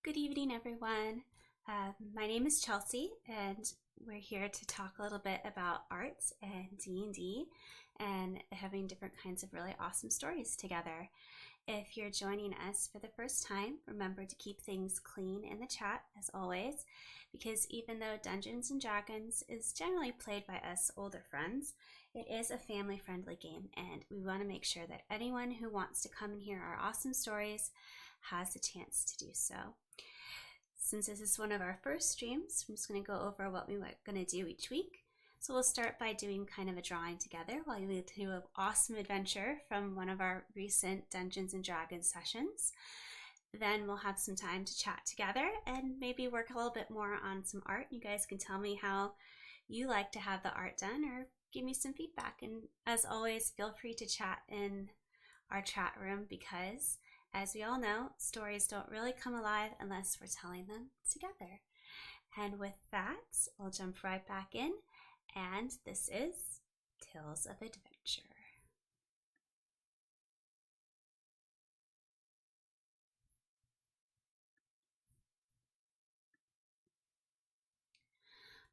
Good evening, everyone. My name is Chelsea, and we're here to talk a little bit about arts and D&D and having different kinds of really awesome stories together. If you're joining us for the first time, remember to keep things clean in the chat, as always, because even though Dungeons & Dragons is generally played by us older friends, it is a family-friendly game, and we want to make sure that anyone who wants to come and hear our awesome stories has a chance to do so. Since this is one of our first streams, I'm just going to go over what we're going to do each week. So we'll start by doing kind of a drawing together while you do an awesome adventure from one of our recent Dungeons & Dragons sessions. Then we'll have some time to chat together and maybe work a little bit more on some art. You guys can tell me how you like to have the art done or give me some feedback. And as always, feel free to chat in our chat room because, as we all know, stories don't really come alive unless we're telling them together. And with that, we'll jump right back in. And this is Tales of Adventure.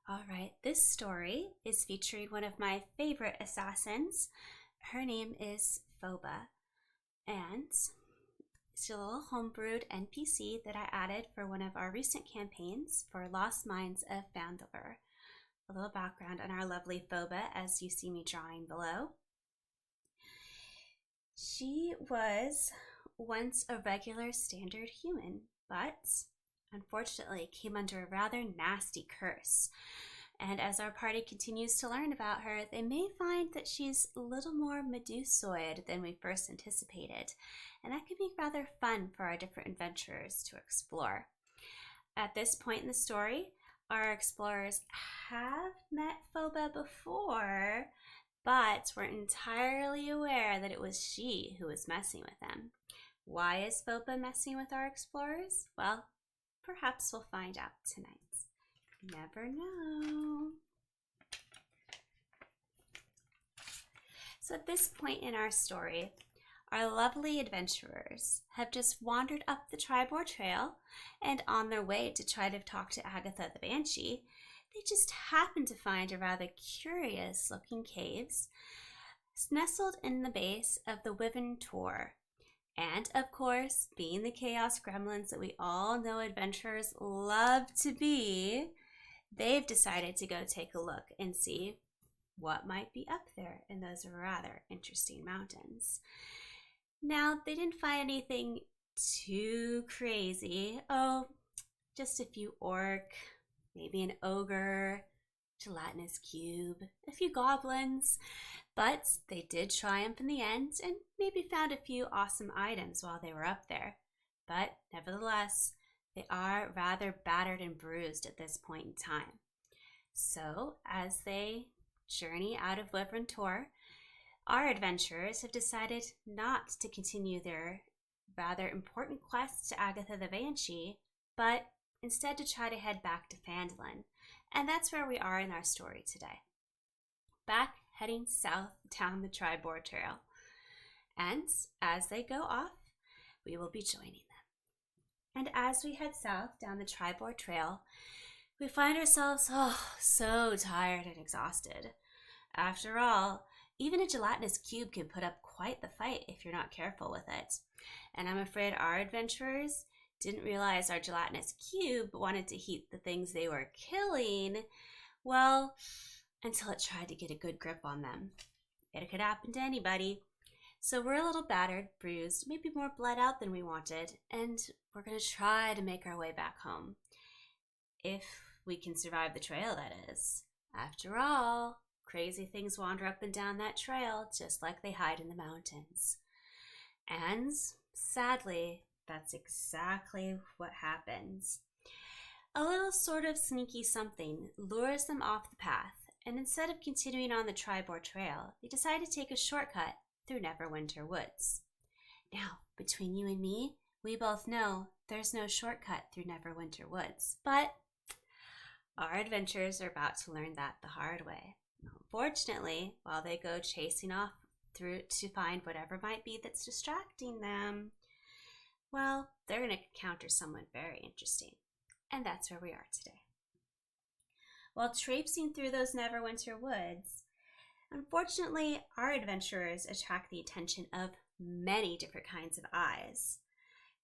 All right, this story is featuring one of my favorite assassins. Her name is Phoba, and it's a little homebrewed NPC that I added for one of our recent campaigns for Lost Mines of Phandelver. A little background on our lovely Phoba as you see me drawing below. She was once a regular standard human, but unfortunately came under a rather nasty curse. And as our party continues to learn about her, they may find that she's a little more Medusoid than we first anticipated. And that can be rather fun for our different adventurers to explore. At this point in the story, our explorers have met Phoba before, but weren't entirely aware that it was she who was messing with them. Why is Phoba messing with our explorers? Well, perhaps we'll find out tonight. Never know. So at this point in our story, our lovely adventurers have just wandered up the Tribor Trail, and on their way to try to talk to Agatha the Banshee, they just happened to find a rather curious looking caves nestled in the base of the Wyvern Tor. And of course, being the chaos gremlins that we all know adventurers love to be, they've decided to go take a look and see what might be up there in those rather interesting mountains. Now, they didn't find anything too crazy. Oh, just a few orc, maybe an ogre, gelatinous cube, a few goblins. But they did triumph in the end and maybe found a few awesome items while they were up there. But nevertheless, they are rather battered and bruised at this point in time. So, as they journey out of Wyvern Tor, our adventurers have decided not to continue their rather important quest to Agatha the Banshee, but instead to try to head back to Phandelin. And that's where we are in our story today. Back heading south down the Tribor Trail. And as they go off, we will be joining them. And as we head south down the Tribor Trail, we find ourselves so tired and exhausted. After all, even a gelatinous cube can put up quite the fight if you're not careful with it. And I'm afraid our adventurers didn't realize our gelatinous cube wanted to heat the things they were killing, well, until it tried to get a good grip on them. It could happen to anybody. So we're a little battered, bruised, maybe more bled out than we wanted, and we're going to try to make our way back home. If we can survive the trail, that is. After all, crazy things wander up and down that trail just like they hide in the mountains. And sadly, that's exactly what happens. A little sort of sneaky something lures them off the path, and instead of continuing on the Tribor Trail, they decide to take a shortcut through Neverwinter Woods. Now, between you and me, we both know there's no shortcut through Neverwinter Woods, but our adventurers are about to learn that the hard way. Unfortunately, while they go chasing off through to find whatever might be that's distracting them, well, they're going to encounter someone very interesting. And that's where we are today. While traipsing through those Neverwinter woods, unfortunately, our adventurers attract the attention of many different kinds of eyes.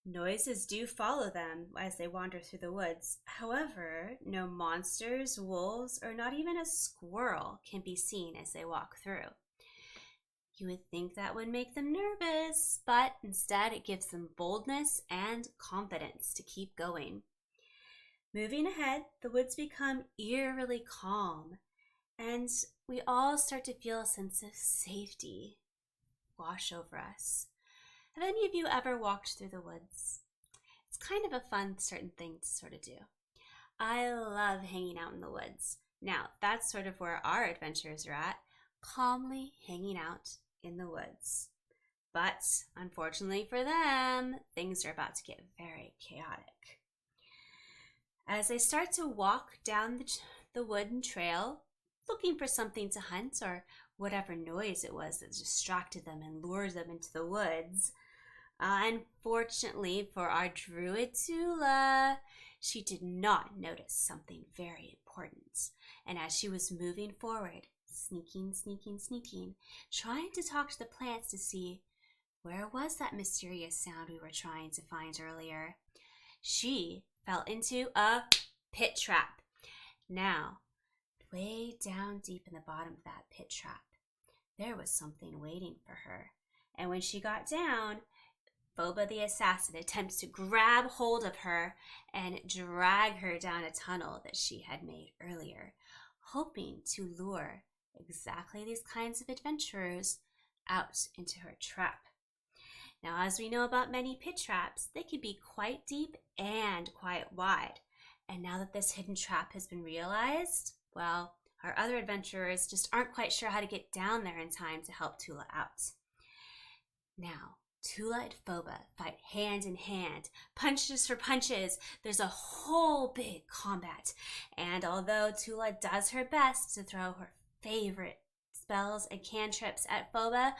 Noises do follow them as they wander through the woods. However, no monsters, wolves, or not even a squirrel can be seen as they walk through. You would think that would make them nervous, but instead it gives them boldness and confidence to keep going. Moving ahead, the woods become eerily calm, and we all start to feel a sense of safety wash over us. Have any of you ever walked through the woods? It's kind of a fun certain thing to sort of do. I love hanging out in the woods. Now, that's sort of where our adventures are at, calmly hanging out in the woods. But unfortunately for them, things are about to get very chaotic. As they start to walk down the wooden trail, looking for something to hunt or whatever noise it was that distracted them and lured them into the woods, unfortunately for our druid Tula, she did not notice something very important. And as she was moving forward, sneaking, trying to talk to the plants to see where was that mysterious sound we were trying to find earlier, she fell into a pit trap. Now, way down deep in the bottom of that pit trap, there was something waiting for her. And when she got down, Phoba the assassin attempts to grab hold of her and drag her down a tunnel that she had made earlier, hoping to lure exactly these kinds of adventurers out into her trap. Now, as we know about many pit traps, they can be quite deep and quite wide. And now that this hidden trap has been realized, well, our other adventurers just aren't quite sure how to get down there in time to help Tula out. Now, Tula and Phoba fight hand in hand, punches for punches. There's a whole big combat. And although Tula does her best to throw her favorite spells and cantrips at Phoba,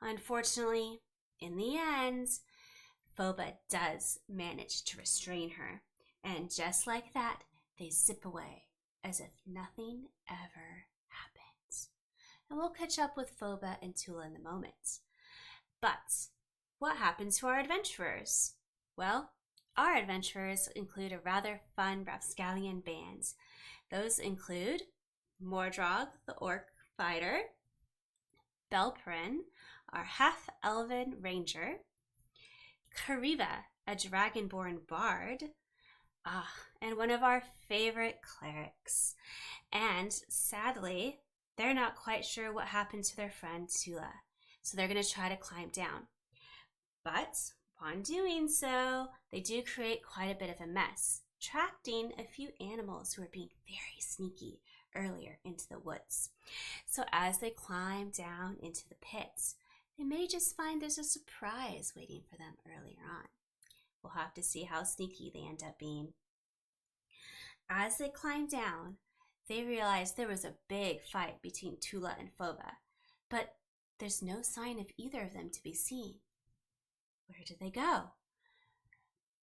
unfortunately, in the end, Phoba does manage to restrain her. And just like that, they zip away as if nothing ever happened. And we'll catch up with Phoba and Tula in a moment. But what happened to our adventurers? Well, our adventurers include a rather fun rapscallion band. Those include Mordrog, the orc fighter, Belperin, our half-elven ranger, Kariva, a dragonborn bard, and one of our favorite clerics. And sadly, they're not quite sure what happened to their friend Tula, so they're going to try to climb down. But upon doing so, they do create quite a bit of a mess, attracting a few animals who are being very sneaky earlier into the woods. So as they climb down into the pits, they may just find there's a surprise waiting for them earlier on. We'll have to see how sneaky they end up being. As they climb down, they realize there was a big fight between Tula and Phoba, but there's no sign of either of them to be seen. Where did they go?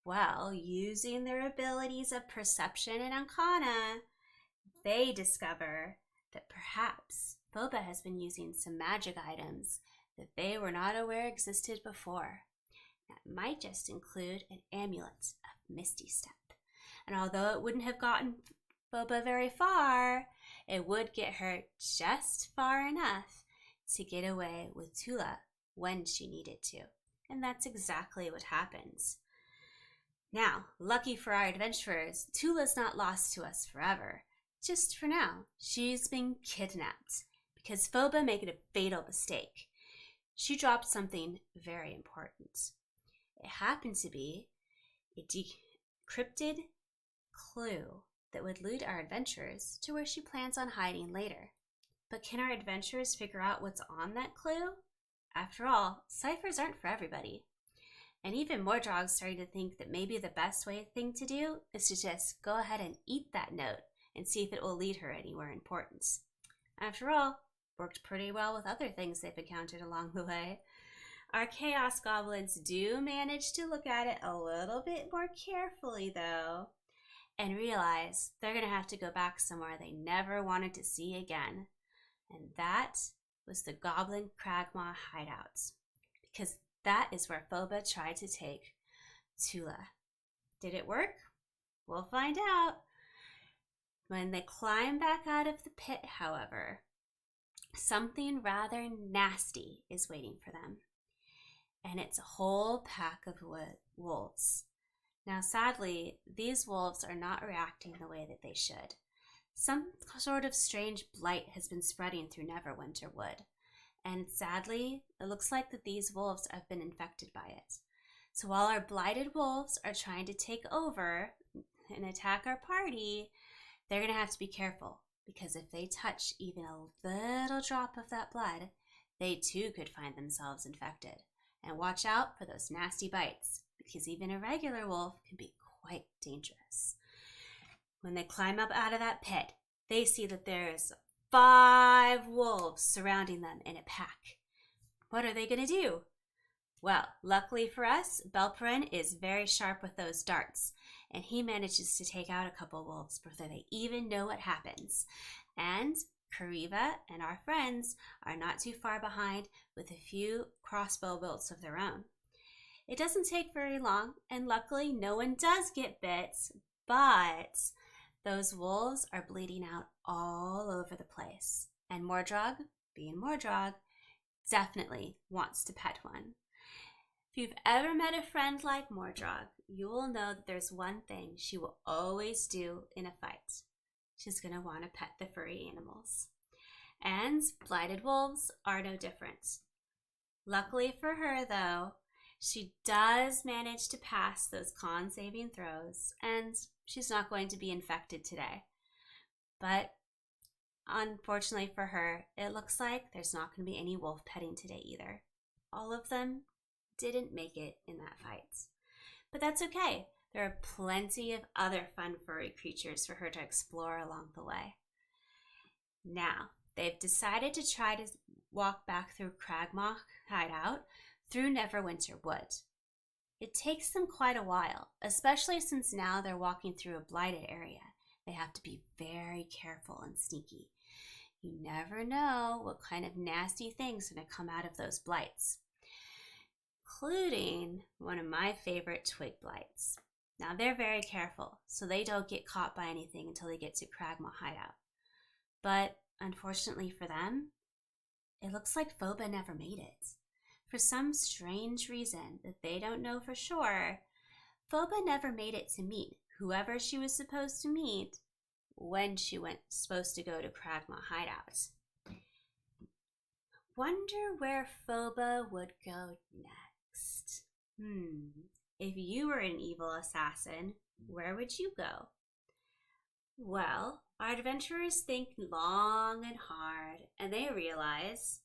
Well, using their abilities of perception and arcana, they discover that perhaps Phoba has been using some magic items that they were not aware existed before. That might just include an amulet of Misty Step. And although it wouldn't have gotten Phoba very far, it would get her just far enough to get away with Tula when she needed to. And that's exactly what happens. Now, lucky for our adventurers, Tula's not lost to us forever. Just for now, she's been kidnapped because Phoba made a fatal mistake. She dropped something very important. It happened to be a decrypted clue that would lead our adventurers to where she plans on hiding later. But can our adventurers figure out what's on that clue? After all, ciphers aren't for everybody. And even Mordrog's starting to think that maybe the best thing to do is to just go ahead and eat that note and see if it will lead her anywhere important. After all, worked pretty well with other things they've encountered along the way. Our chaos goblins do manage to look at it a little bit more carefully, though, and realize they're going to have to go back somewhere they never wanted to see again. And that was the Goblin Cragmaw hideouts, because that is where Phoba tried to take Tula. Did it work? We'll find out. When they climb back out of the pit, however, something rather nasty is waiting for them. And it's a whole pack of wolves. Now, sadly, these wolves are not reacting the way that they should. Some sort of strange blight has been spreading through Neverwinter Wood. And sadly, it looks like that these wolves have been infected by it. So while our blighted wolves are trying to take over and attack our party, they're going to have to be careful, because if they touch even a little drop of that blood, they too could find themselves infected. And watch out for those nasty bites, because even a regular wolf can be quite dangerous. When they climb up out of that pit, they see that there's 5 wolves surrounding them in a pack. What are they going to do? Well, luckily for us, Belperin is very sharp with those darts, and he manages to take out a couple wolves before they even know what happens. And Kariva and our friends are not too far behind with a few crossbow bolts of their own. It doesn't take very long, and luckily no one does get bit, but those wolves are bleeding out all over the place. And Mordrog, being Mordrog, definitely wants to pet one. If you've ever met a friend like Mordrog, you will know that there's one thing she will always do in a fight. She's going to want to pet the furry animals. And blighted wolves are no different. Luckily for her, though, she does manage to pass those con saving throws, and she's not going to be infected today. But unfortunately for her, it looks like there's not going to be any wolf petting today either. All of them didn't make it in that fight. But that's okay. There are plenty of other fun furry creatures for her to explore along the way. Now, they've decided to try to walk back through Cragmaw hideout through Neverwinter Wood. It takes them quite a while, especially since now they're walking through a blighted area. They have to be very careful and sneaky. You never know what kind of nasty things are going to come out of those blights, including one of my favorite twig blights. Now, they're very careful, so they don't get caught by anything until they get to Cragmaw hideout. But unfortunately for them, it looks like Phoba never made it. For some strange reason that they don't know for sure, Phoba never made it to meet whoever she was supposed to meet when she was supposed to go to Cragmaw hideout. Wonder where Phoba would go next. If you were an evil assassin, where would you go? Well, our adventurers think long and hard, and they realize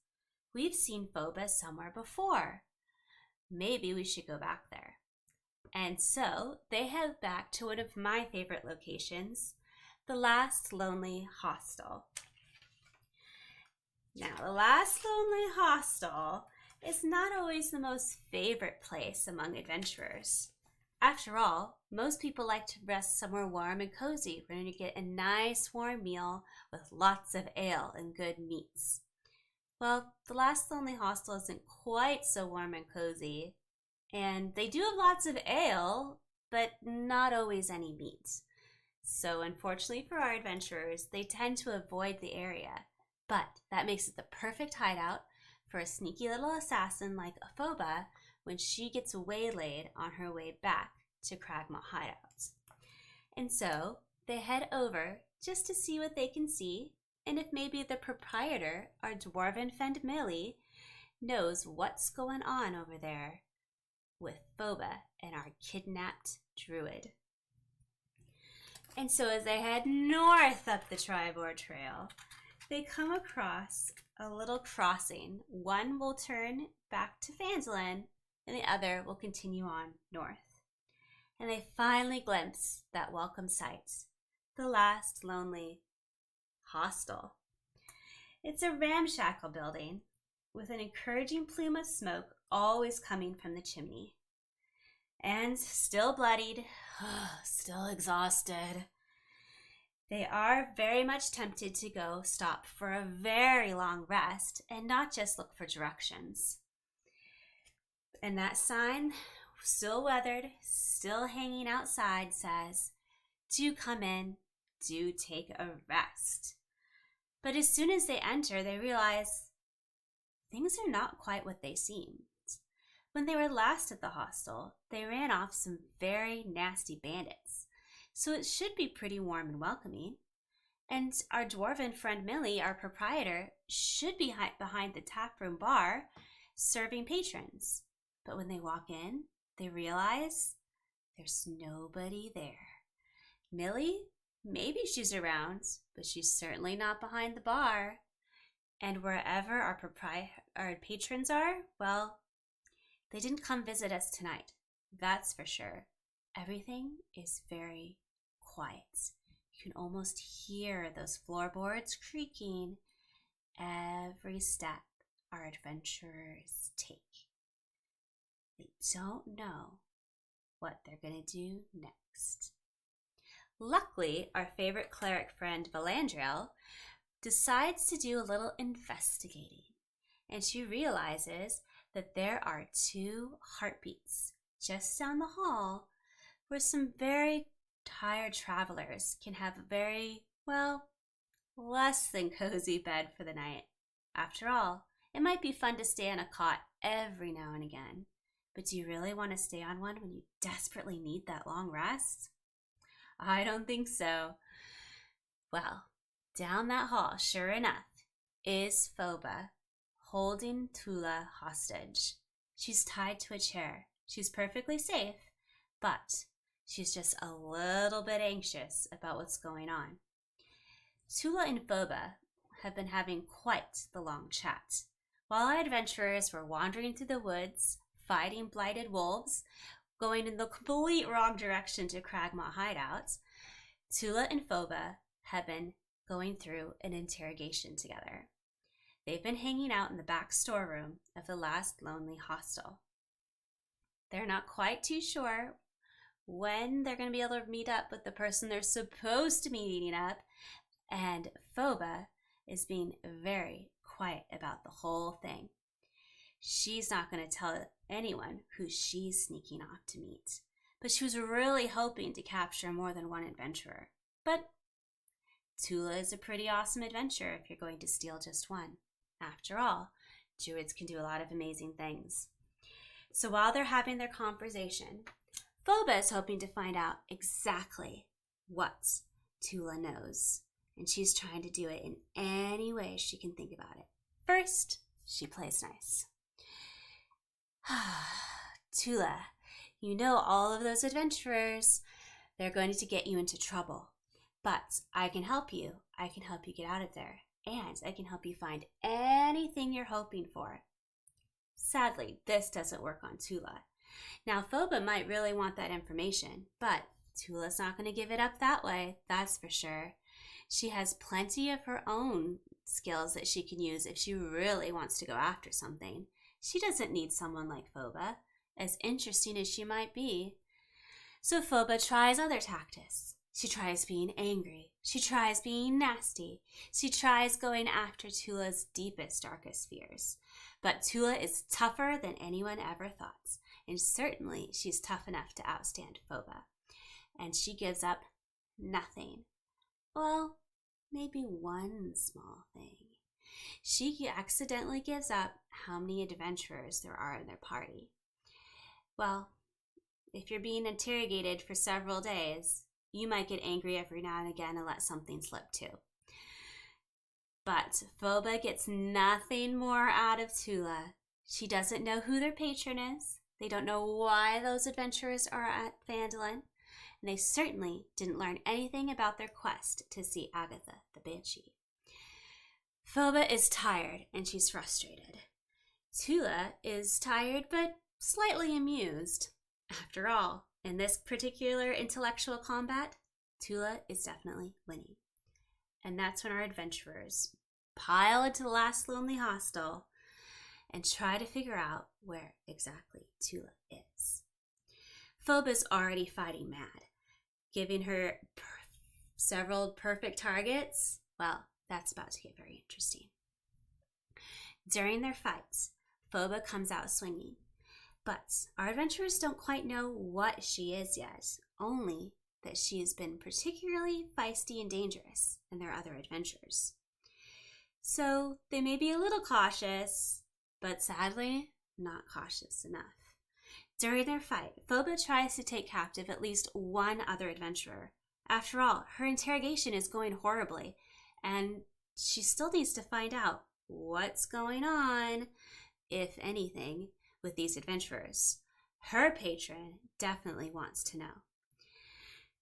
we've seen Phoba somewhere before. Maybe we should go back there. And so they head back to one of my favorite locations, the Last Lonely Hostel. Now, the Last Lonely Hostel is not always the most favorite place among adventurers. After all, most people like to rest somewhere warm and cozy where you get a nice warm meal with lots of ale and good meats. Well, the Last Lonely Hostel isn't quite so warm and cozy, and they do have lots of ale, but not always any meat. So unfortunately for our adventurers, they tend to avoid the area, but that makes it the perfect hideout for a sneaky little assassin like Phoba when she gets waylaid on her way back to Cragmaw hideout. And so they head over just to see what they can see, and if maybe the proprietor, our dwarven Phandelin, knows what's going on over there with Phoba and our kidnapped druid. And so as they head north up the Tribord Trail, they come across a little crossing. One will turn back to Phandelin, and the other will continue on north. And they finally glimpse that welcome sight, the Last Lonely Hostel. It's a ramshackle building with an encouraging plume of smoke always coming from the chimney. And still bloodied, still exhausted, they are very much tempted to go stop for a very long rest and not just look for directions. And that sign, still weathered, still hanging outside, says, "Do come in, do take a rest." But as soon as they enter, they realize things are not quite what they seemed. When they were last at the hostel, they ran off some very nasty bandits, so it should be pretty warm and welcoming. And our dwarven friend Millie, our proprietor, should be behind the taproom bar serving patrons. But when they walk in, they realize there's nobody there. Millie, maybe she's around, but she's certainly not behind the bar. And wherever our patrons are, well, they didn't come visit us tonight, that's for sure. Everything is very quiet. You can almost hear those floorboards creaking every step our adventurers take. They don't know what they're going to do next. Luckily, our favorite cleric friend, Valandriel, decides to do a little investigating, and she realizes that there are 2 heartbeats just down the hall where some very tired travelers can have a very, well, less than cozy bed for the night. After all, it might be fun to stay on a cot every now and again, but do you really want to stay on one when you desperately need that long rest? I don't think so. Well, down that hall, sure enough, is Phoba, holding Tula hostage. She's tied to a chair. She's perfectly safe, but she's just a little bit anxious about what's going on. Tula and Phoba have been having quite the long chat. While our adventurers were wandering through the woods, fighting blighted wolves, going in the complete wrong direction to Cragmaw hideouts, Tula and Phoba have been going through an interrogation together. They've been hanging out in the back storeroom of the last lonely hostel. They're not quite too sure when they're going to be able to meet up with the person they're supposed to be meeting up, and Phoba is being very quiet about the whole thing. She's not going to tell anyone who she's sneaking off to meet, but she was really hoping to capture more than one adventurer. But Tula is a pretty awesome adventurer if you're going to steal just one. After all, druids can do a lot of amazing things. So while they're having their conversation, Phoba is hoping to find out exactly what Tula knows, and she's trying to do it in any way she can think about it. First, she plays nice. Tula, you know all of those adventurers. They're going to get you into trouble. But I can help you. I can help you get out of there. And I can help you find anything you're hoping for. Sadly, this doesn't work on Tula. Now, Phoba might really want that information, but Tula's not going to give it up that way, that's for sure. She has plenty of her own skills that she can use if she really wants to go after something. She doesn't need someone like Phoba, as interesting as she might be. So Phoba tries other tactics. She tries being angry. She tries being nasty. She tries going after Tula's deepest, darkest fears. But Tula is tougher than anyone ever thought, and certainly she's tough enough to outstand Phoba. And she gives up nothing. Well, maybe one small thing. She accidentally gives up how many adventurers there are in their party. Well, if you're being interrogated for several days, you might get angry every now and again and let something slip too. But Phoba gets nothing more out of Tula. She doesn't know who their patron is. They don't know why those adventurers are at Phandelin. And they certainly didn't learn anything about their quest to see Agatha the Banshee. Phoba is tired and she's frustrated. Tula is tired but slightly amused. After all, in this particular intellectual combat, Tula is definitely winning. And that's when our adventurers pile into the last lonely hostel and try to figure out where exactly Tula is. Phoba's already fighting mad, giving her several perfect targets. Well, that's about to get very interesting. During their fights, Phoba comes out swinging, but our adventurers don't quite know what she is yet, only that she has been particularly feisty and dangerous in their other adventures. So they may be a little cautious, but sadly, not cautious enough. During their fight, Phoba tries to take captive at least one other adventurer. After all, her interrogation is going horribly, and she still needs to find out what's going on, if anything, with these adventurers. Her patron definitely wants to know.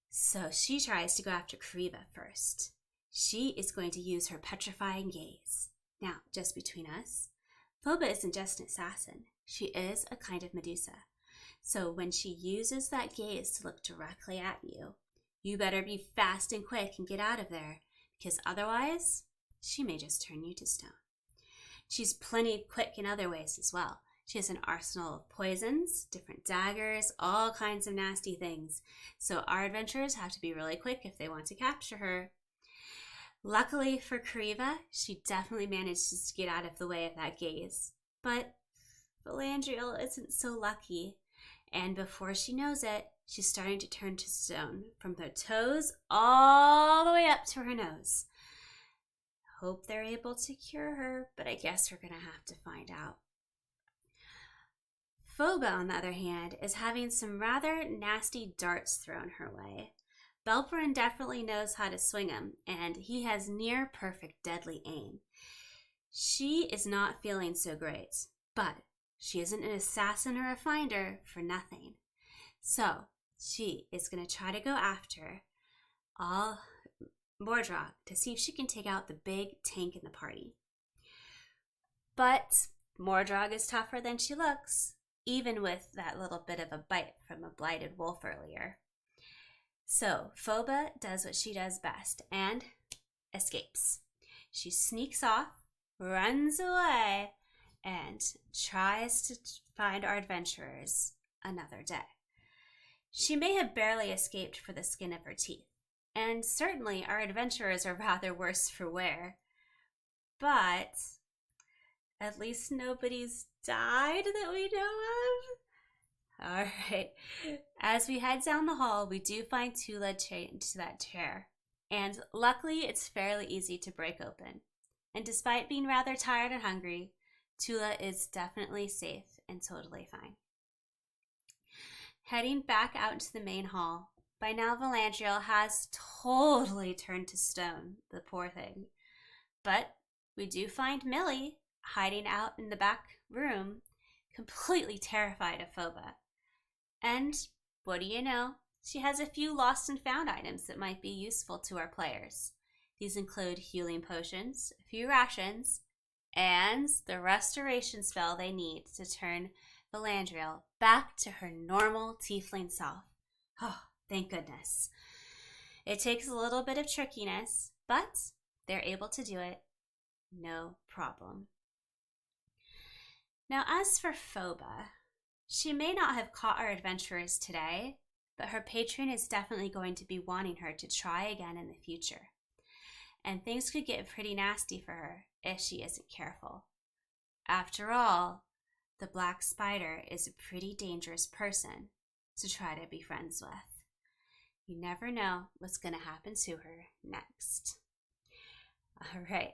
So she tries to go after Kariva first. She is going to use her petrifying gaze. Now, just between us, Phoba isn't just an assassin. She is a kind of Medusa. So when she uses that gaze to look directly at you, you better be fast and quick and get out of there, because otherwise, she may just turn you to stone. She's plenty quick in other ways as well. She has an arsenal of poisons, different daggers, all kinds of nasty things. So our adventurers have to be really quick if they want to capture her. Luckily for Kariva, she definitely manages to get out of the way of that gaze. But Phandelver isn't so lucky. And before she knows it, she's starting to turn to stone from her toes all the way up to her nose. Hope they're able to cure her, but I guess we're going to have to find out. Phoba, on the other hand, is having some rather nasty darts thrown her way. Belperin definitely knows how to swing them, and he has near perfect deadly aim. She is not feeling so great, but she isn't an assassin or a finder for nothing. So she is going to try to go after Mordrog to see if she can take out the big tank in the party. But Mordrog is tougher than she looks, even with that little bit of a bite from a blighted wolf earlier. So Phoba does what she does best and escapes. She sneaks off, runs away, and tries to find our adventurers another day. She may have barely escaped for the skin of her teeth, and certainly our adventurers are rather worse for wear, but at least nobody's died that we know of. All right, as we head down the hall, we do find Tula chained to that chair, and luckily it's fairly easy to break open. And despite being rather tired and hungry, Tula is definitely safe and totally fine. Heading back out into the main hall, by now Phandelver has totally turned to stone, the poor thing. But we do find Millie hiding out in the back room, completely terrified of Phoba. And what do you know? She has a few lost and found items that might be useful to our players. These include healing potions, a few rations, and the restoration spell they need to turn Phandelver back to her normal tiefling self. Oh, thank goodness. It takes a little bit of trickiness, but they're able to do it no problem. Now, as for Phoba, she may not have caught our adventurers today, but her patron is definitely going to be wanting her to try again in the future. And things could get pretty nasty for her if she isn't careful. After all, the Black Spider is a pretty dangerous person to try to be friends with. You never know what's going to happen to her next. All right,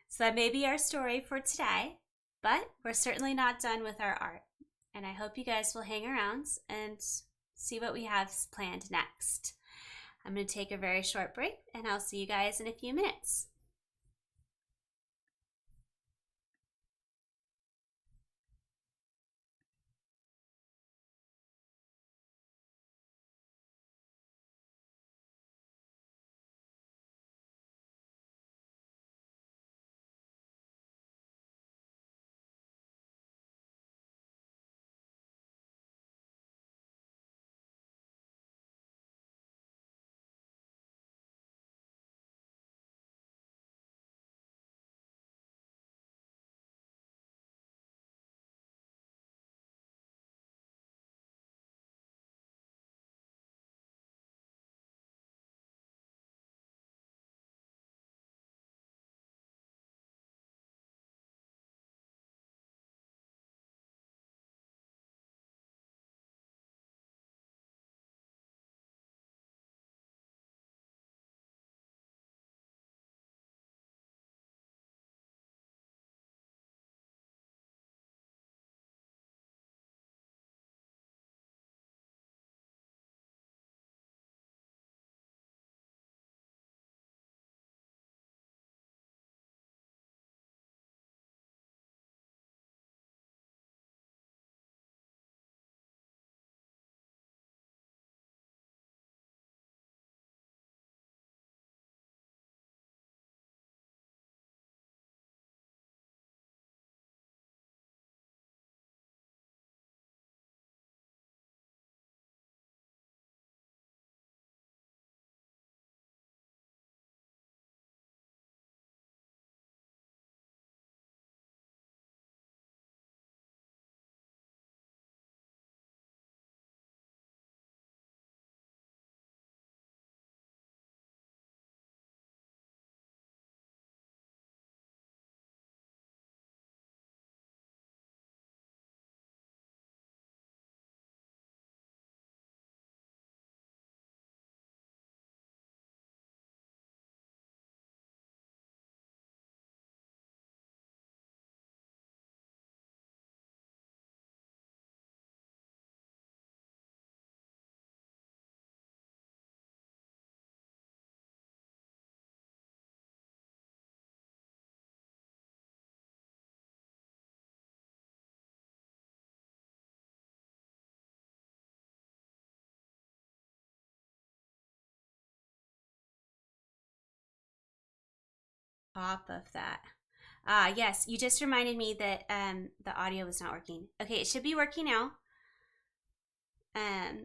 so that may be our story for today, but we're certainly not done with our art. And I hope you guys will hang around and see what we have planned next. I'm going to take a very short break, and I'll see you guys in a few minutes. top of that. Ah, yes, you just reminded me that the audio was not working. Okay, it should be working now.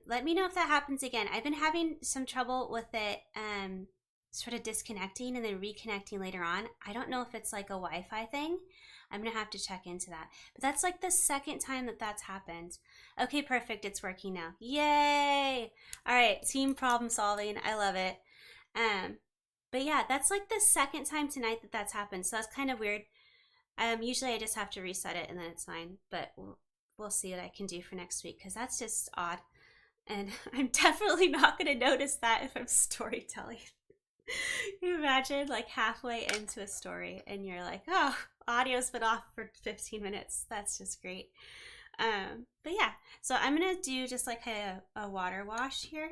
Let me know if that happens again. I've been having some trouble with it sort of disconnecting and then reconnecting later on. I don't know if it's like a Wi-Fi thing. I'm gonna have to check into that. But that's like the second time that that's happened. Okay, perfect, it's working now. Yay! All right, team problem solving, I love it. But yeah, that's like the second time tonight that that's happened, so that's kind of weird. Usually I just have to reset it and then it's fine, but we'll see what I can do for next week because that's just odd. And I'm definitely not going to notice that if I'm storytelling. Can you imagine like halfway into a story and you're like, oh, audio's been off for 15 minutes. That's just great. But yeah, so I'm going to do just like a water wash here.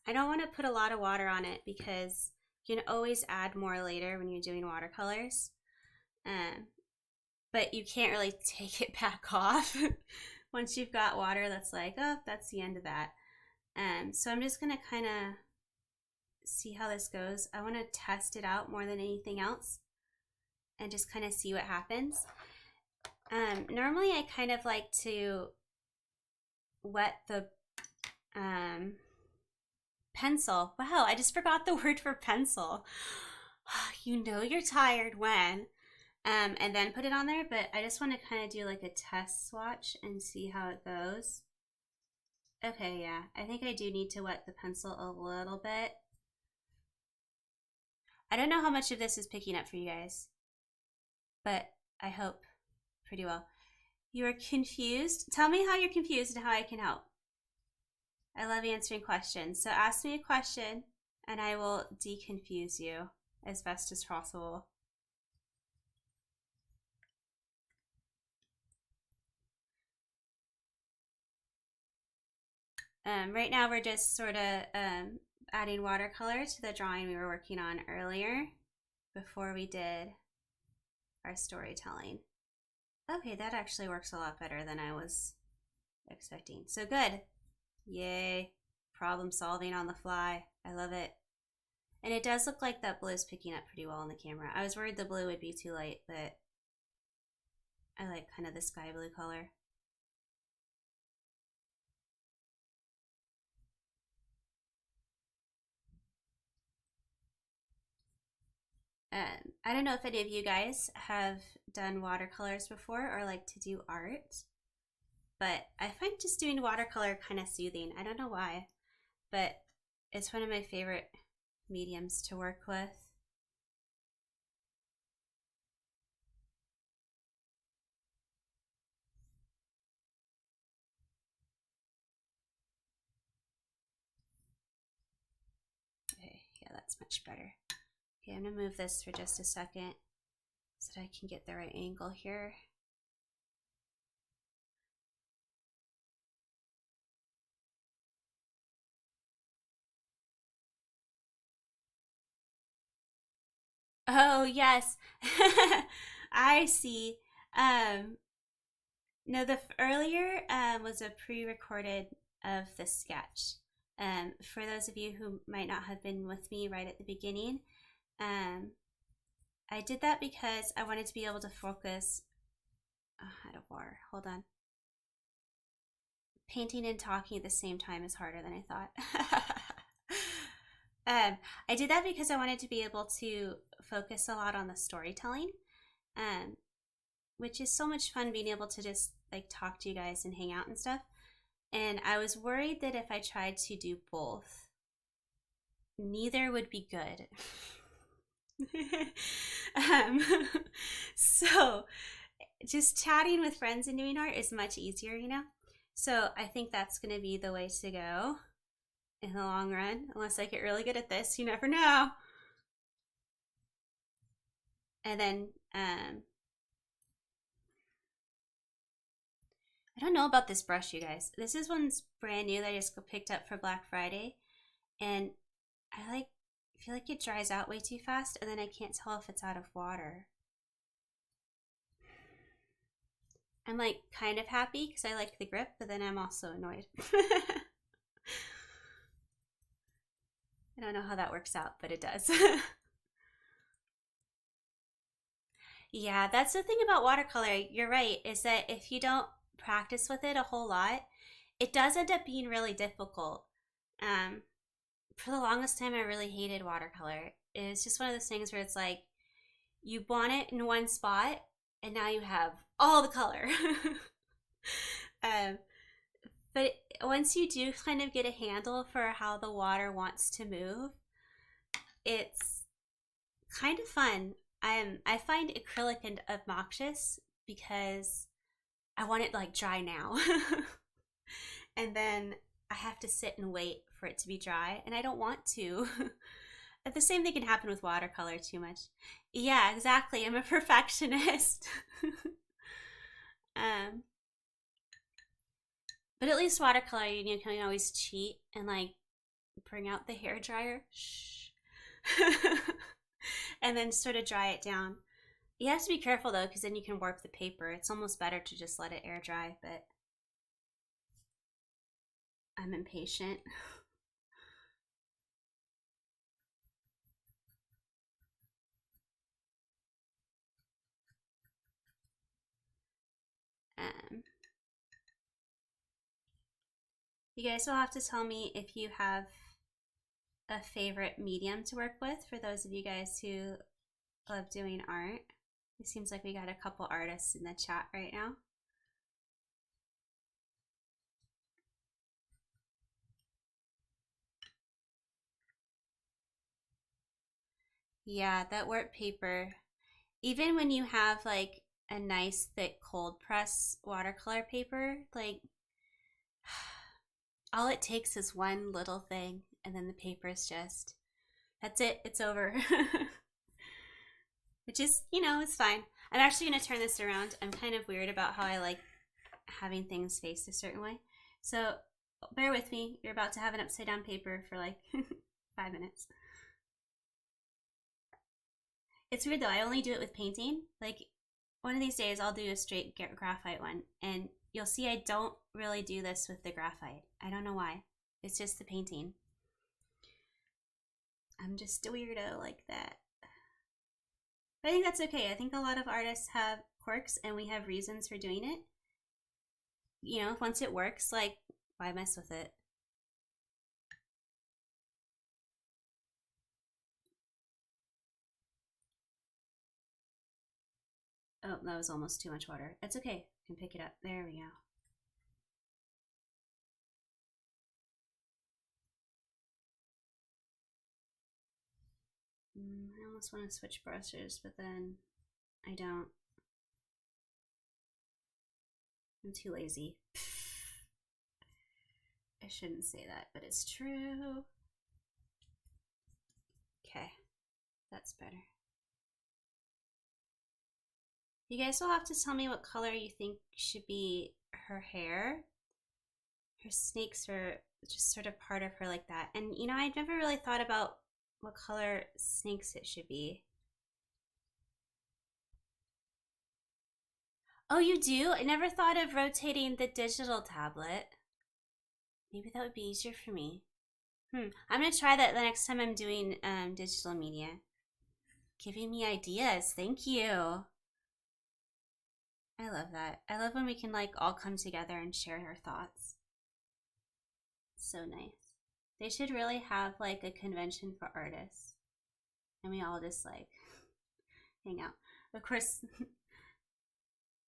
I don't want to put a lot of water on it because you can always add more later when you're doing watercolors. But you can't really take it back off once you've got water that's like, oh, that's the end of that. So I'm just going to kind of see how this goes. I want to test it out more than anything else and just kind of see what happens. Normally I kind of like to wet the pencil. Wow, I just forgot the word for pencil. You know you're tired when. And then put it on there, but I just want to kind of do like a test swatch and see how it goes. Okay, yeah, I think I do need to wet the pencil a little bit. I don't know how much of this is picking up for you guys, but I hope pretty well. You are confused? Tell me how you're confused and how I can help. I love answering questions. So ask me a question and I will deconfuse you as best as possible. Right now we're just sort of adding watercolor to the drawing we were working on earlier before we did our storytelling. Okay, that actually works a lot better than I was expecting. So good. Yay. Problem solving on the fly. I love it. And it does look like that blue is picking up pretty well on the camera. I was worried the blue would be too light, but I like kind of the sky blue color. I don't know if any of you guys have done watercolors before or like to do art, but I find just doing watercolor kind of soothing. I don't know why, but it's one of my favorite mediums to work with. Okay, yeah, that's much better. Okay, I'm gonna move this for just a second so that I can get the right angle here. Oh, yes. I see. No, the earlier was a pre-recorded of the sketch. For those of you who might not have been with me right at the beginning, I did that because I wanted to be able to focus. Out of water. Hold on. Painting and talking at the same time is harder than I thought. I did that because I wanted to be able to focus a lot on the storytelling, which is so much fun being able to just like talk to you guys and hang out and stuff. And I was worried that if I tried to do both, neither would be good. So just chatting with friends and doing art is much easier, you know? So I think that's going to be the way to go in the long run, unless I get really good at this. You never know. And then I don't know about this brush, you guys. This is one's brand new that I just picked up for Black Friday, and I feel like it dries out way too fast, and then I can't tell if it's out of water. I'm like kind of happy because I like the grip, but then I'm also annoyed. I don't know how that works out, but it does. Yeah, that's the thing about watercolor. You're right, is that if you don't practice with it a whole lot, it does end up being really difficult. Um, for the longest time, I really hated watercolor. It's just one of those things where it's like you want it in one spot, and now you have all the color. um, but once you do kind of get a handle for how the water wants to move, it's kind of fun. I find acrylic and obnoxious because I want it like dry now. And then I have to sit and wait for it to be dry, and I don't want to. The same thing can happen with watercolor too much. Yeah, exactly. I'm a perfectionist. um, but at least watercolor, you can always cheat and like bring out the hair dryer. Shh. And then sort of dry it down. You have to be careful though, because then you can warp the paper. It's almost better to just let it air dry, but I'm impatient. Um, you guys will have to tell me if you have a favorite medium to work with for those of you guys who love doing art. It seems like we got a couple artists in the chat right now. Yeah, that warp paper, even when you have like a nice thick cold press watercolor paper, like all it takes is one little thing and then the paper is just, that's it, it's over. Which is, it's fine. I'm actually going to turn this around. I'm kind of weird about how I like having things faced a certain way. So bear with me. You're about to have an upside down paper for like 5 minutes. It's weird though. I only do it with painting. Like one of these days I'll do a straight graphite one. And you'll see I don't really do this with the graphite. I don't know why. It's just the painting. I'm just a weirdo like that. But I think that's okay. I think a lot of artists have quirks and we have reasons for doing it. Once it works, like, why mess with it? Oh, that was almost too much water. It's okay. I can pick it up. There we go. I almost want to switch brushes, but then I don't. I'm too lazy. I shouldn't say that, but it's true. Okay, that's better. You guys will have to tell me what color you think should be her hair. Her snakes are just sort of part of her like that. And I've never really thought about what color snakes it should be. Oh, you do? I never thought of rotating the digital tablet. Maybe that would be easier for me. I'm gonna try that the next time I'm doing digital media. Giving me ideas, thank you. I love that. I love when we can like all come together and share our thoughts. So nice. They should really have like a convention for artists. And we all just like hang out. Of course,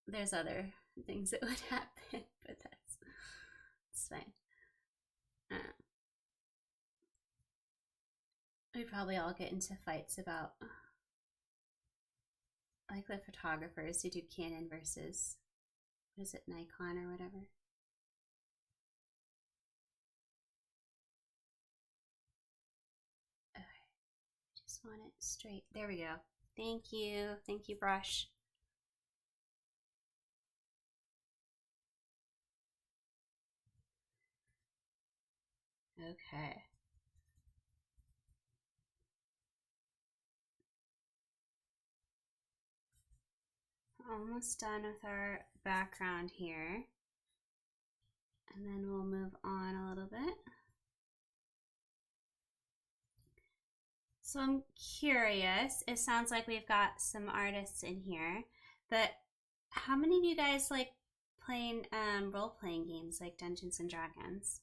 there's other things that would happen, but it's fine. We probably all get into fights about like the photographers who do Canon versus, what is it, Nikon or whatever. Okay, just want it straight. There we go. Thank you, brush. Okay. Almost done with our background here. And then we'll move on a little bit. So I'm curious, it sounds like we've got some artists in here, but how many of you guys like playing role-playing games like Dungeons and Dragons?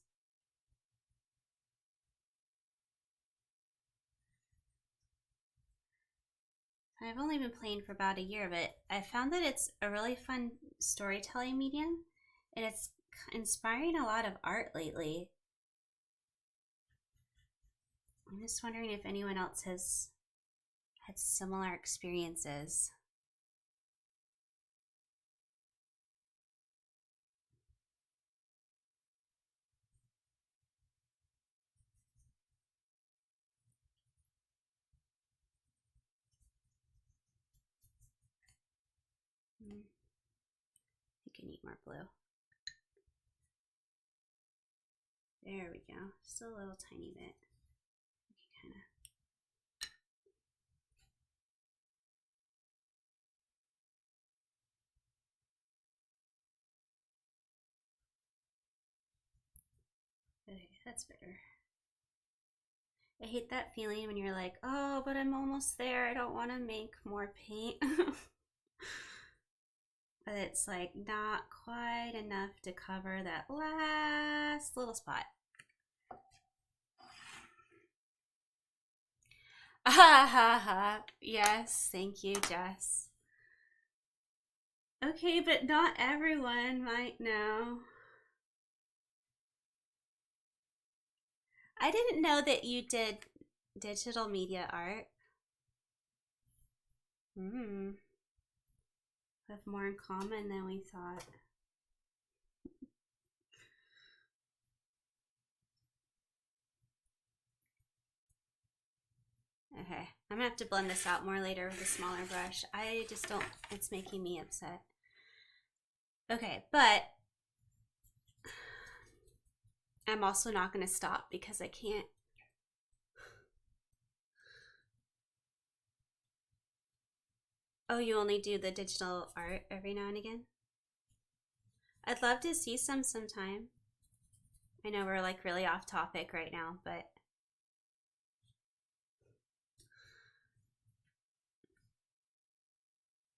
I've only been playing for about a year, but I found that it's a really fun storytelling medium, and it's inspiring a lot of art lately. I'm just wondering if anyone else has had similar experiences. I think I need more blue. There we go. Just a little tiny bit. Kind of. Okay, that's better. I hate that feeling when you're like, oh, but I'm almost there. I don't want to make more paint. But it's like not quite enough to cover that last little spot. Ha ha ha. Yes, thank you, Jess. Okay, but not everyone might know. I didn't know that you did digital media art. We have more in common than we thought. Okay, I'm gonna have to blend this out more later with a smaller brush. I just don't, it's making me upset. Okay, but I'm also not gonna stop because I can't. Oh, you only do the digital art every now and again? I'd love to see some sometime. I know we're like really off topic right now, but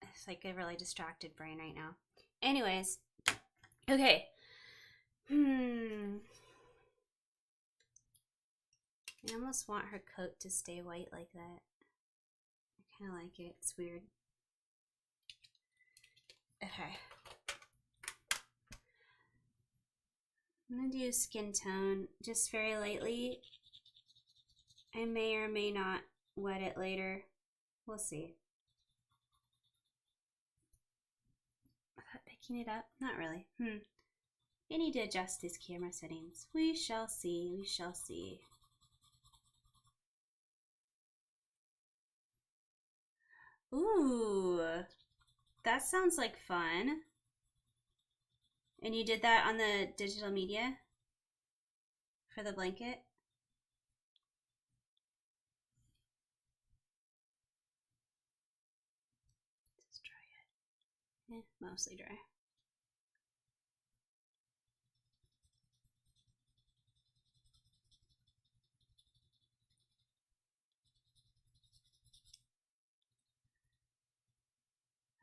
it's like a really distracted brain right now. Anyways, okay. I almost want her coat to stay white like that. I kind of like it. It's weird. Okay. I'm gonna do skin tone just very lightly. I may or may not wet it later. We'll see. Picking it up? Not really. I need to adjust his camera settings. We shall see. We shall see. Ooh, that sounds like fun. And you did that on the digital media for the blanket? Just dry it. Mostly dry.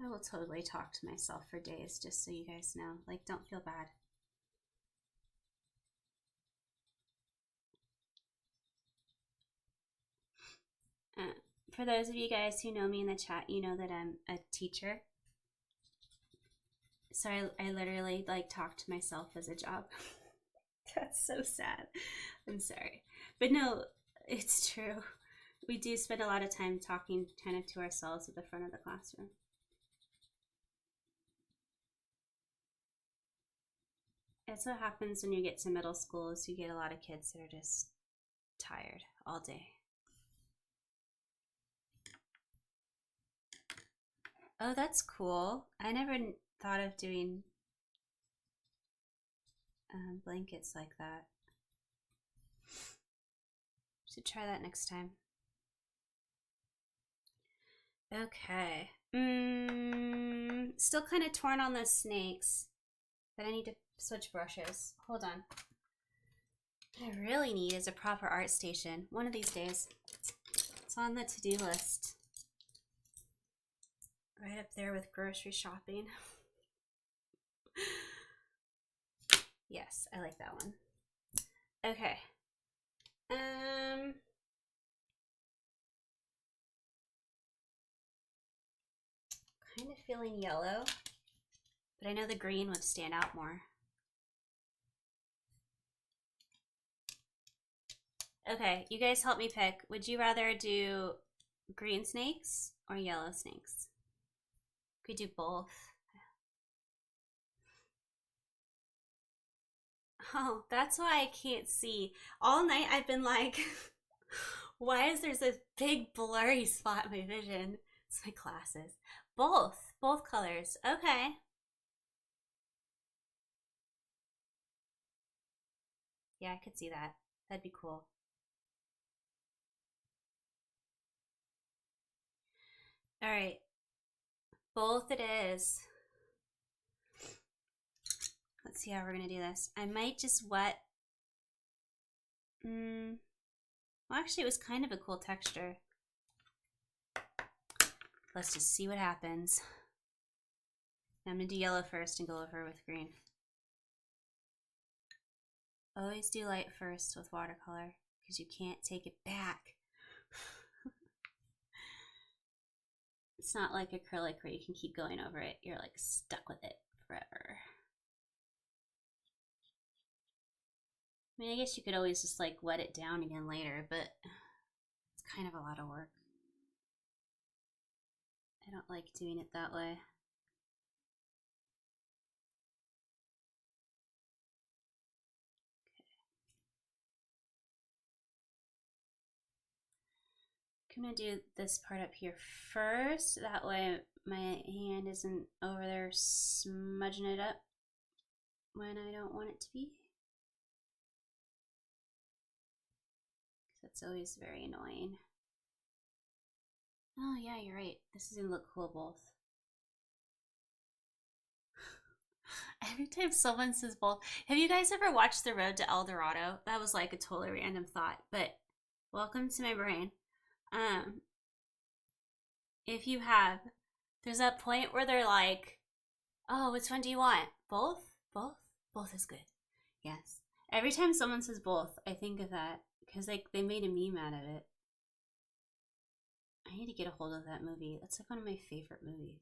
I will totally talk to myself for days, just so you guys know. Like, don't feel bad. For those of you guys who know me in the chat, you know that I'm a teacher. So I literally like talk to myself as a job. That's so sad. I'm sorry. But no, it's true. We do spend a lot of time talking kind of to ourselves at the front of the classroom. That's what happens when you get to middle school, is you get a lot of kids that are just tired all day. Oh, that's cool. I never thought of doing blankets like that. Should try that next time. Okay. Still kind of torn on those snakes, but I need to switch brushes. Hold on. What I really need is a proper art station. One of these days. That's on the to-do list. Right up there with grocery shopping. Yes, I like that one. Okay. Kind of feeling yellow, but I know the green would stand out more. Okay, you guys help me pick. Would you rather do green snakes or yellow snakes? Could do both. Oh, that's why I can't see. All night I've been like, why is there this big blurry spot in my vision? It's my glasses. Both colors. Okay. Yeah, I could see that. That'd be cool. All right. Both it is. Let's see how we're gonna do this. I might just wet. Well, actually, it was kind of a cool texture. Let's just see what happens. I'm gonna do yellow first and go over with green. Always do light first with watercolor because you can't take it back. It's not like acrylic where you can keep going over it. You're like stuck with it forever. I mean, I guess you could always just like wet it down again later, but it's kind of a lot of work. I don't like doing it that way. I'm gonna do this part up here first. That way my hand isn't over there smudging it up when I don't want it to be. That's always very annoying. Oh yeah, you're right. This is gonna look cool both. Every time someone says both. Have you guys ever watched The Road to El Dorado? That was like a totally random thought, but welcome to my brain. If you have, there's that point where they're like, oh, which one do you want? Both? Both is good. Yes. Every time someone says both, I think of that because like they made a meme out of it. I need to get a hold of that movie. That's like one of my favorite movies.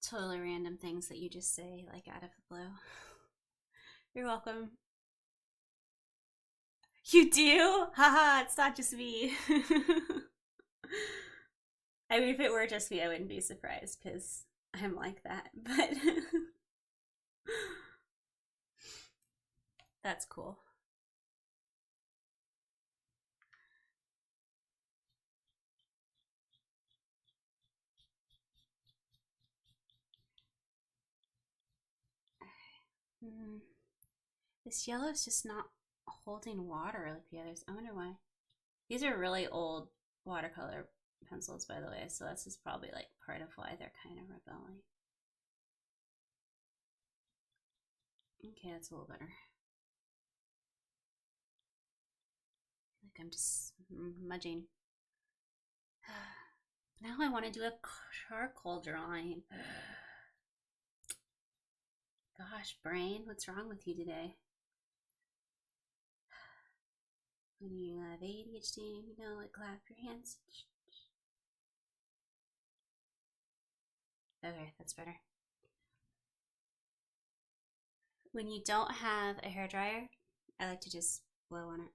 Totally random things that you just say like out of the blue. You're welcome. You do? Haha, it's not just me. I mean, if it were just me, I wouldn't be surprised because I'm like that, but that's cool. This yellow is just not holding water like the others. I wonder why. These are really old watercolor pencils, by the way, so this is probably like part of why they're kind of rebelling. Okay, that's a little better. Like I'm just smudging. Now I want to do a charcoal drawing. Gosh, brain, what's wrong with you today? When you have ADHD, you know, like clap your hands. Okay, that's better. When you don't have a hairdryer, I like to just blow on it.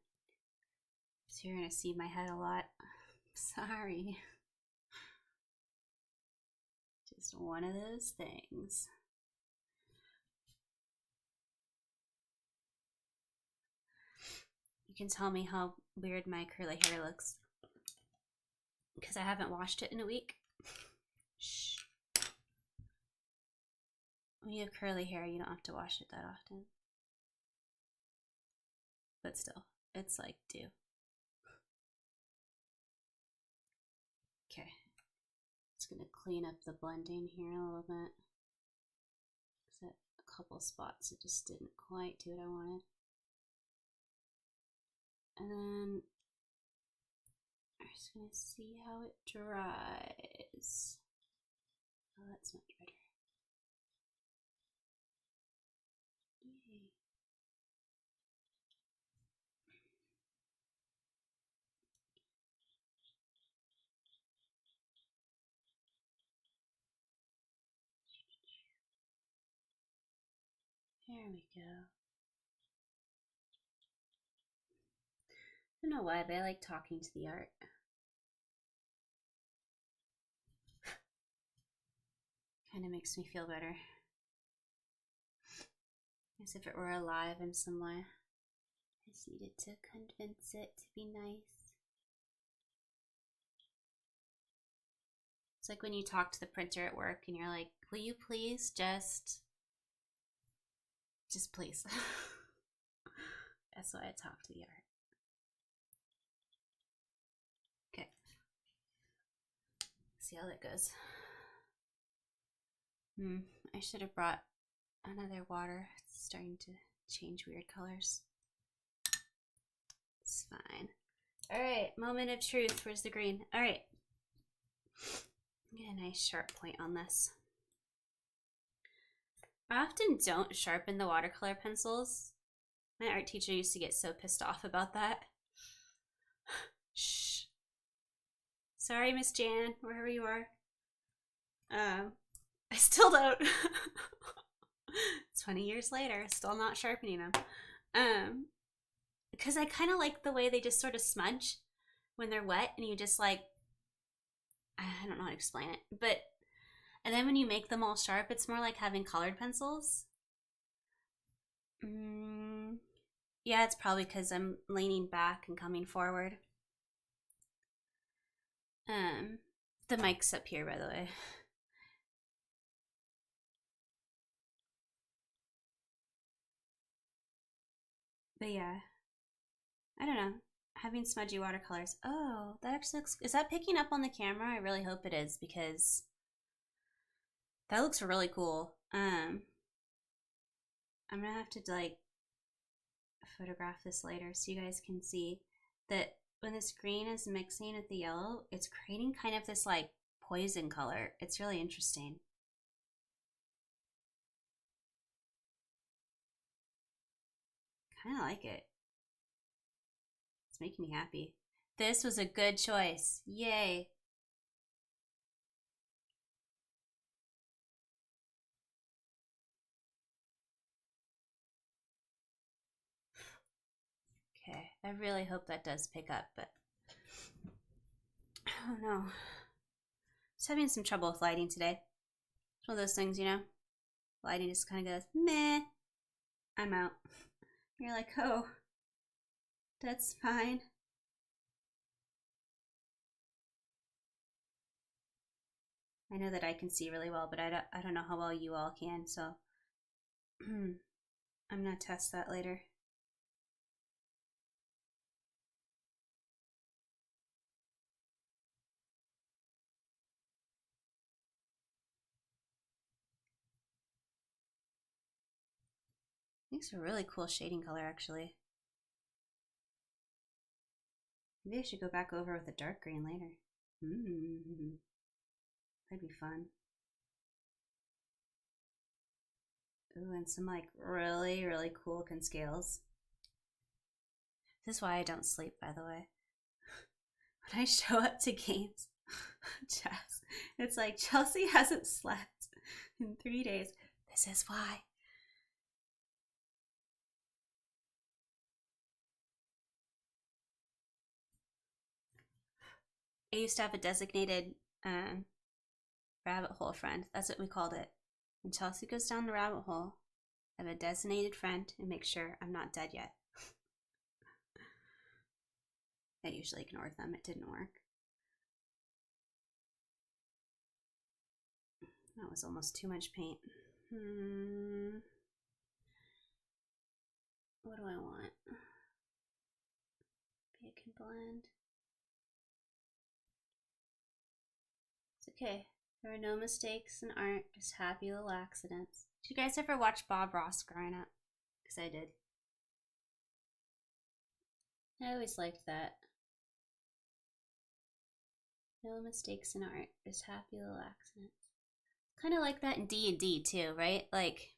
So you're gonna see my head a lot. Sorry. Just one of those things. You can tell me how weird my curly hair looks because I haven't washed it in a week. Shh. When you have curly hair, you don't have to wash it that often. But still, it's like due. Okay. Just gonna clean up the blending here a little bit. That couple spots it just didn't quite do what I wanted. And then I'm just gonna see how it dries. Oh, that's much better. Yay. There we go. I don't know why, but I like talking to the art. Kind of makes me feel better. As if it were alive in some way. I just needed to convince it to be nice. It's like when you talk to the printer at work and you're like, will you please just please. That's why I talk to the art. Okay. See how that goes. I should have brought another water. It's starting to change weird colors. It's fine. Alright, moment of truth. Where's the green? Alright. Get a nice sharp point on this. I often don't sharpen the watercolor pencils. My art teacher used to get so pissed off about that. Shh. Sorry, Miss Jan, wherever you are. I still don't. It's 20 years later, still not sharpening them. Because I kind of like the way they just sort of smudge when they're wet, and you just like, I don't know how to explain it, but, and then when you make them all sharp, it's more like having colored pencils. Yeah, it's probably because I'm leaning back and coming forward. The mic's up here, by the way. But yeah, I don't know. Having smudgy watercolors. Oh, that actually looks, is that picking up on the camera? I really hope it is, because that looks really cool. I'm gonna have to like photograph this later so you guys can see that when this green is mixing with the yellow, it's creating kind of this like poison color. It's really interesting. Kind of like it. It's making me happy. This was a good choice. Yay. Okay, I really hope that does pick up, but I don't know. Just having some trouble with lighting today. It's one of those things, you know? Lighting just kind of goes, meh, I'm out. You're like, oh, that's fine. I know that I can see really well, but I don't know how well you all can, so I'm gonna test that later. Makes a really cool shading color, actually. Maybe I should go back over with a dark green later. That'd be fun. Ooh, and some like really, really cool scales. This is why I don't sleep, by the way. When I show up to games, it's like Chelsea hasn't slept in 3 days. This is why. I used to have a designated rabbit hole friend. That's what we called it. When Chelsea goes down the rabbit hole, I have a designated friend and make sure I'm not dead yet. I usually ignored them. It didn't work. That was almost too much paint. What do I want? Maybe I can blend. It's okay. There are no mistakes in art, just happy little accidents. Did you guys ever watch Bob Ross growing up? Because I did. I always liked that. No mistakes in art, just happy little accidents. Kind of like that in D&D too, right? Like,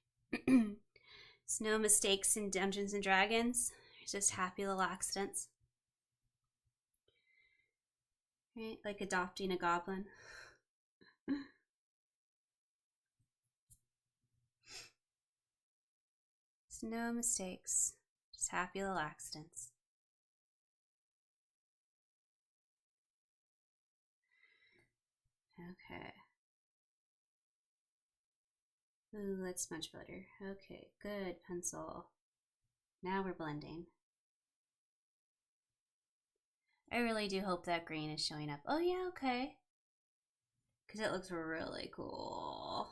there's no mistakes in Dungeons and Dragons. It's just happy little accidents. Right? Like adopting a goblin. There's no mistakes, just happy little accidents. Okay. Ooh, that's much better. Okay, good pencil. Now we're blending. I really do hope that green is showing up. Oh yeah, okay. Because it looks really cool.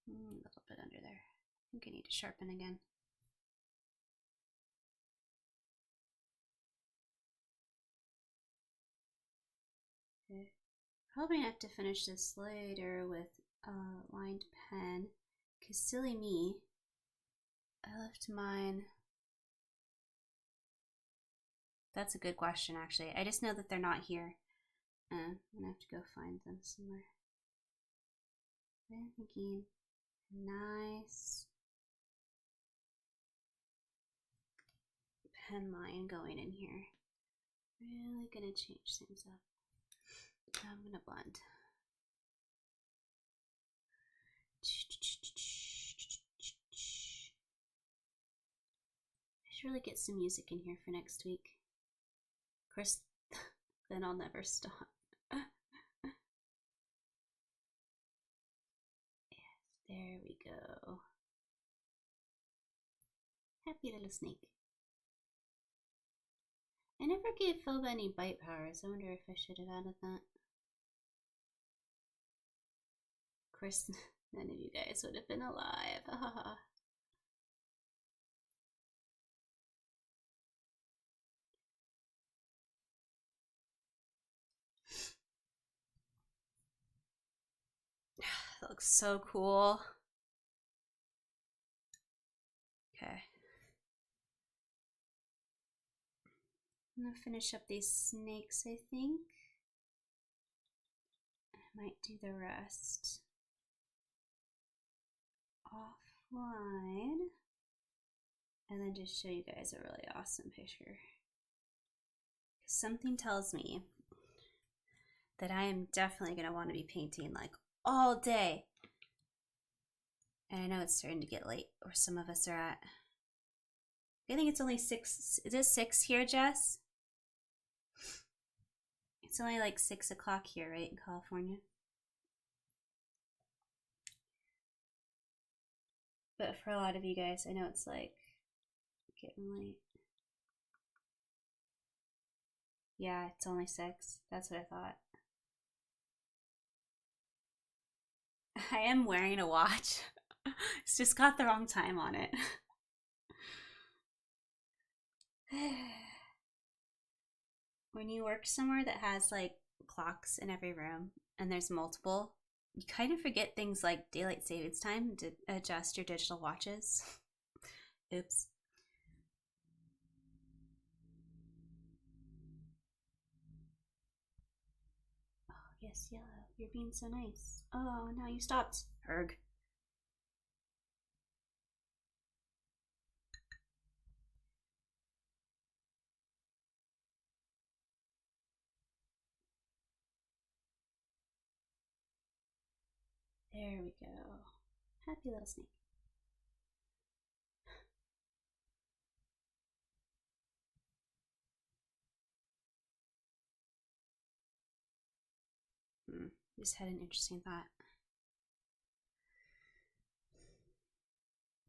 A little bit under there. I think I need to sharpen again. Okay. Probably have to finish this later with a lined pen. Because silly me, I left mine. That's a good question, actually. I just know that they're not here. I'm gonna have to go find them somewhere. I'm thinking nice pen line going in here. Really gonna change things up. I'm gonna blend. I should really get some music in here for next week. Of course, then I'll never stop. Yes, there we go. Happy little snake. I never gave Phoba any bite powers. I wonder if I should have added that. Of course, none of you guys would have been alive. That looks so cool. Okay. I'm gonna finish up these snakes, I think. I might do the rest offline. And then just show you guys a really awesome picture. Something tells me that I am definitely gonna want to be painting like all day. And I know it's starting to get late, or some of us are at. I think it's only 6. Is it 6 here, Jess? It's only like 6 o'clock here, right, in California? But for a lot of you guys, I know it's like getting late. Yeah, it's only 6. That's what I thought. I am wearing a watch. It's just got the wrong time on it. When you work somewhere that has like clocks in every room and there's multiple, you kind of forget things like daylight savings time to adjust your digital watches. Oops. Oh, yes, yellow. You're being so nice. Oh, no, you stopped. Erg. There we go. Happy little snake. Just had an interesting thought.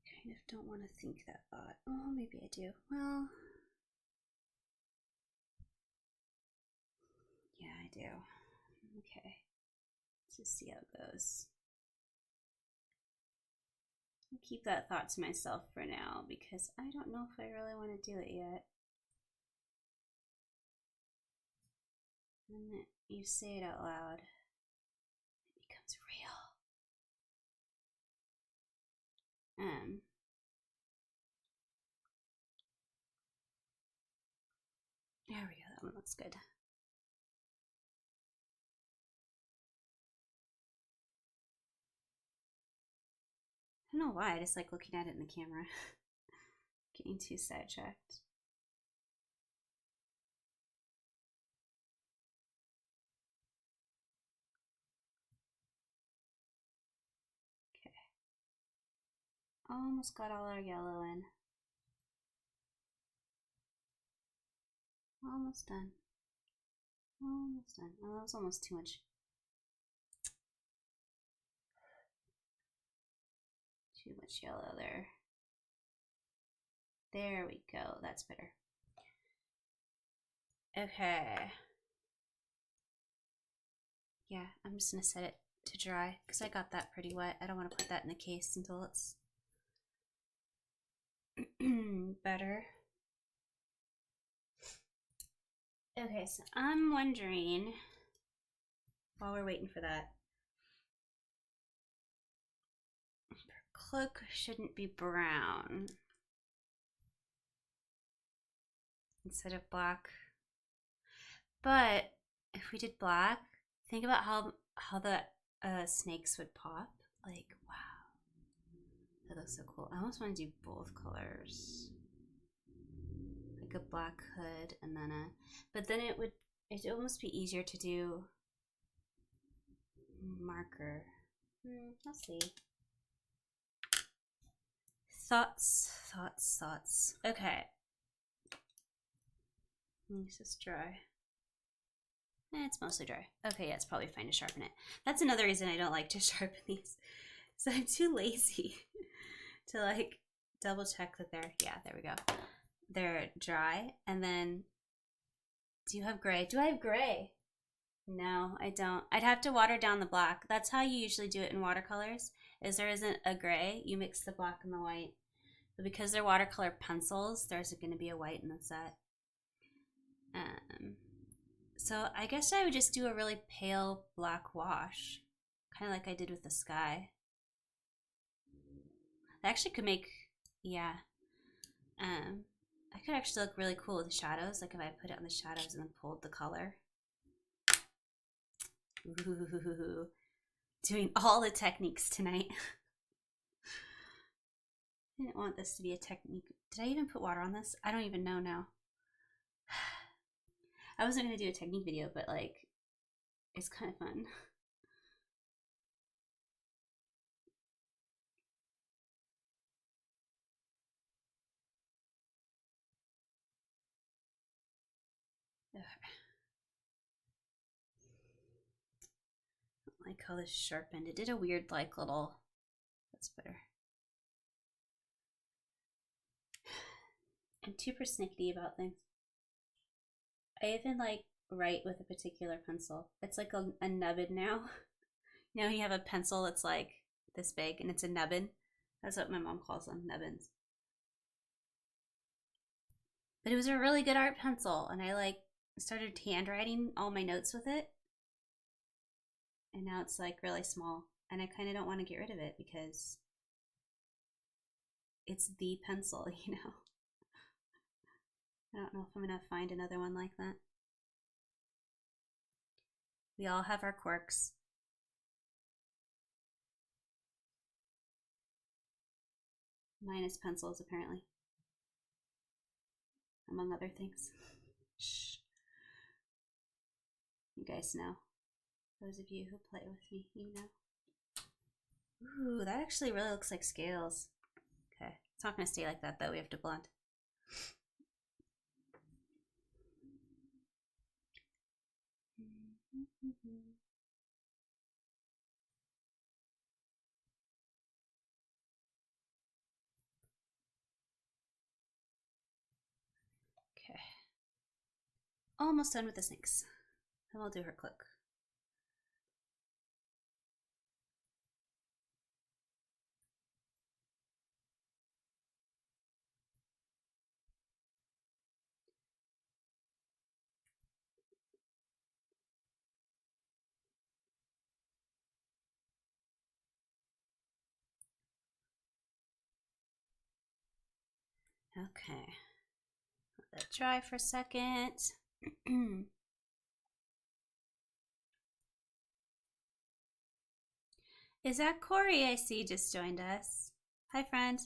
Kind of don't want to think that thought. Oh, maybe I do. Well, yeah, I do. Okay. Let's just see how it goes. keep that thought to myself for now because I don't know if I really want to do it yet. And you say it out loud, it becomes real. There we go, that one looks good. I don't know why, I just like looking at it in the camera. Getting too sidetracked. Okay. Almost got all our yellow in. Almost done. Almost done. Oh, that was almost too much. Too much yellow there. There we go. That's better. Okay. Yeah, I'm just gonna set it to dry because I got that pretty wet. I don't want to put that in the case until it's better. Okay, so I'm wondering, while we're waiting for that, cloak shouldn't be brown instead of black. But if we did black, think about how the snakes would pop. Like, wow, that looks so cool. I almost want to do both colors, like a black hood and then a. But then it'd almost be easier to do marker. I'll see. Thoughts. Okay. This is dry. It's mostly dry. Okay, yeah, it's probably fine to sharpen it. That's another reason I don't like to sharpen these. So I'm too lazy to like double check that they're, yeah, there we go. They're dry. And then, do you have gray? Do I have gray? No, I don't. I'd have to water down the black. That's how you usually do it in watercolors, is there isn't a gray. You mix the black and the white. But because they're watercolor pencils, there's going to be a white in the set. So I guess I would just do a really pale black wash, kind of like I did with the sky. That actually could make, yeah. I could actually look really cool with the shadows, like if I put it on the shadows and then pulled the color. Ooh, doing all the techniques tonight. I didn't want this to be a technique. Did I even put water on this? I don't even know now. I wasn't going to do a technique video, but like, it's kind of fun. I don't like how this sharpened. It did a weird like little, that's better. I'm too persnickety about things. I even like write with a particular pencil. It's like a nubbin now. You know, you have a pencil that's like this big and it's a nubbin. That's what my mom calls them, nubbins. But it was a really good art pencil and I like started handwriting all my notes with it. And now it's like really small and I kind of don't want to get rid of it because it's the pencil, you know. I don't know if I'm gonna find another one like that. We all have our quirks. Mine is pencils, apparently. Among other things. Shh. You guys know. Those of you who play with me, you know. Ooh, that actually really looks like scales. Okay, it's not gonna stay like that though, we have to blend. Okay. Almost done with the snakes. And we'll do her cloak. Okay. Let that dry for a second. Is that Corey I see just joined us? Hi, friend.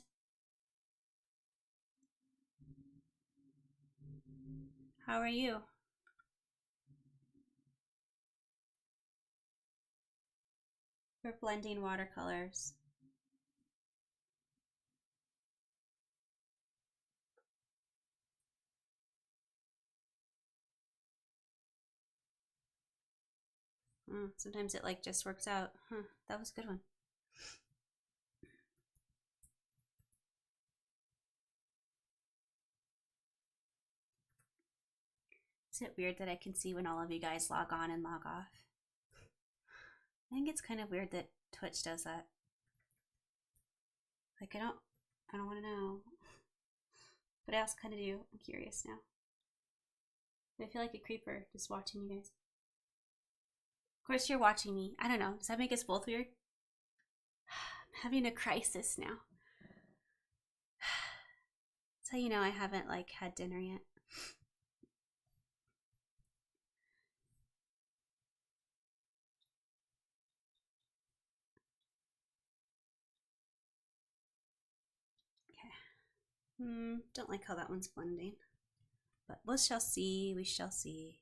How are you? We're blending watercolors. Sometimes it like just works out. Huh, that was a good one. Is it weird that I can see when all of you guys log on and log off? I think it's kind of weird that Twitch does that. Like I don't want to know. But I also kind of do. I'm curious now. I feel like a creeper just watching you guys. Of course you're watching me. I don't know. Does that make us both weird? I'm having a crisis now. That's how you know I haven't like had dinner yet. Okay. Don't like how that one's blending. But we shall see. We shall see.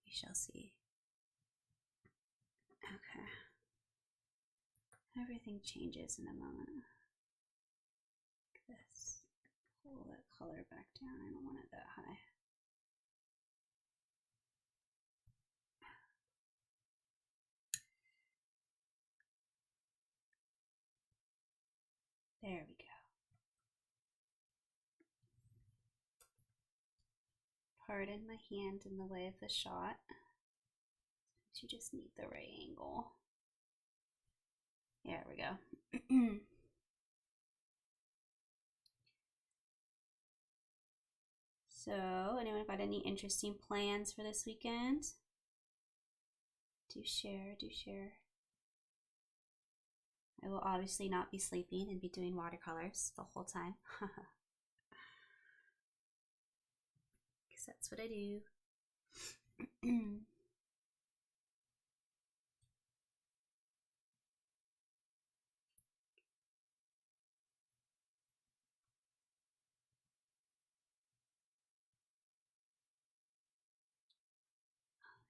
We shall see. Okay. Everything changes in a moment. Like this. Pull that color back down. I don't want it that high. There we go. Pardon my hand in the way of the shot. You just need the right angle. There we go. So, anyone got any interesting plans for this weekend? Do share, do share. I will obviously not be sleeping and be doing watercolors the whole time. Because that's what I do.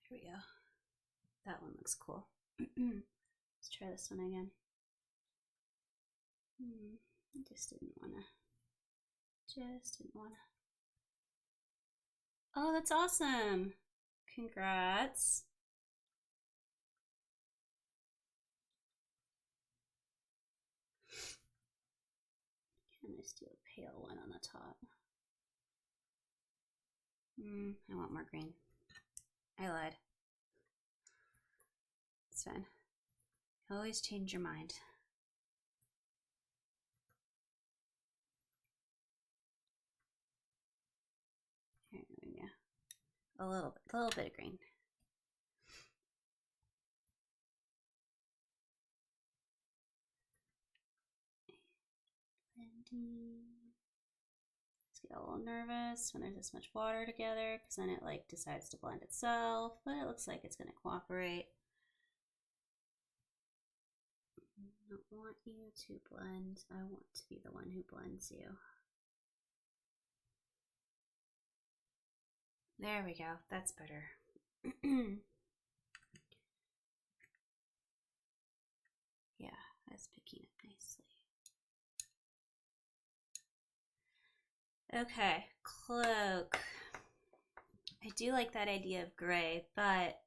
Here we go. That one looks cool. Let's try this one again. I just didn't wanna. Oh, that's awesome. Congrats. And let's do a pale one on the top. I want more green. I lied. It's fine. Always change your mind. Here we go. A little bit of green. Just get a little nervous when there's this much water together, because then it like decides to blend itself, but it looks like it's going to cooperate. I don't want you to blend. I want to be the one who blends you. There we go. That's better. Yeah, that's picking up nicely. Okay, cloak. I do like that idea of gray, but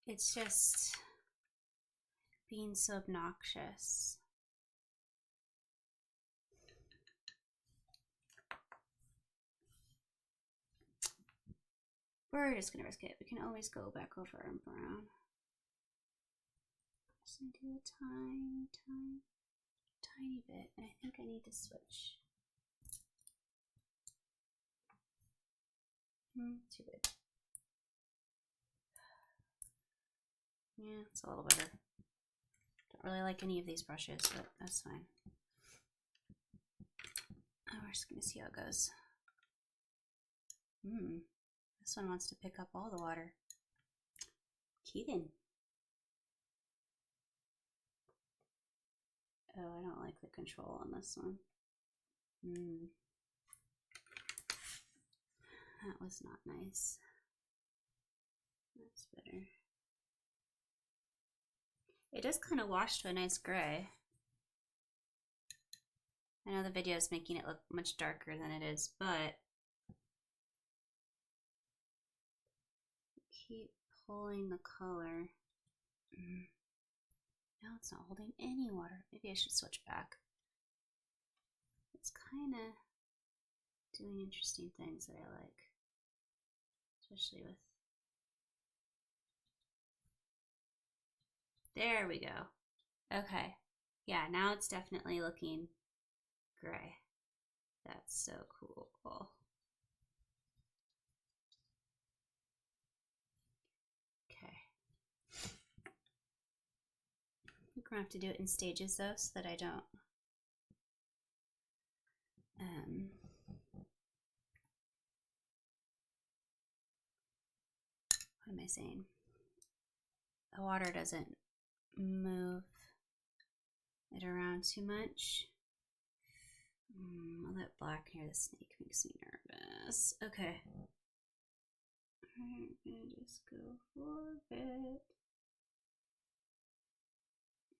it's just being so obnoxious. We're just gonna risk it. We can always go back over and brown. Just gonna do a tiny bit. And I think I need to switch. Too big. Yeah, it's a little better. Don't really like any of these brushes, but that's fine. we're just gonna see how it goes. This one wants to pick up all the water. Keaton. Oh, I don't like the control on this one. That was not nice. That's better. It does kind of wash to a nice gray. I know the video is making it look much darker than it is, but keep pulling the color. Now it's not holding any water. Maybe I should switch back. It's kind of doing interesting things that I like, especially with. There we go. Okay. Yeah, now it's definitely looking gray. That's so cool. Okay. I'm gonna have to do it in stages though, so that I don't what am I saying? The water doesn't move it around too much. All that black near the snake makes me nervous. Okay. I'm gonna just go for it.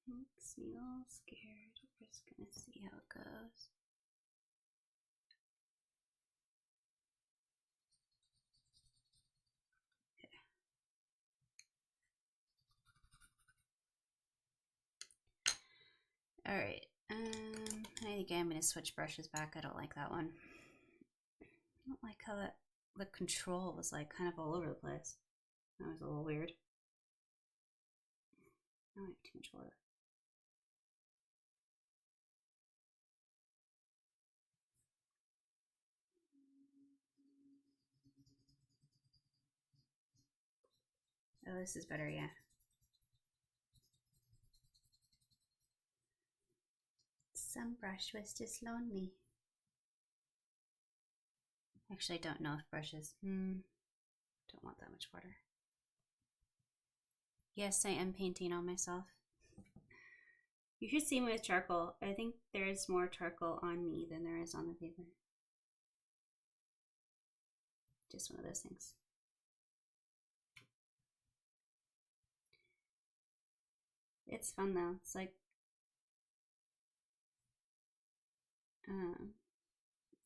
Makes me all scared. We're just gonna see how it goes. Okay. Alright. I think I'm gonna switch brushes back. I don't like that one. I don't like how the control was like kind of all over the place. That was a little weird. I don't like too much water. Oh, this is better, yeah. Some brush was just lonely. Actually, I don't know if brushes. Don't want that much water. Yes, I am painting on myself. You should see me with charcoal. I think there is more charcoal on me than there is on the paper. Just one of those things. It's fun though. It's like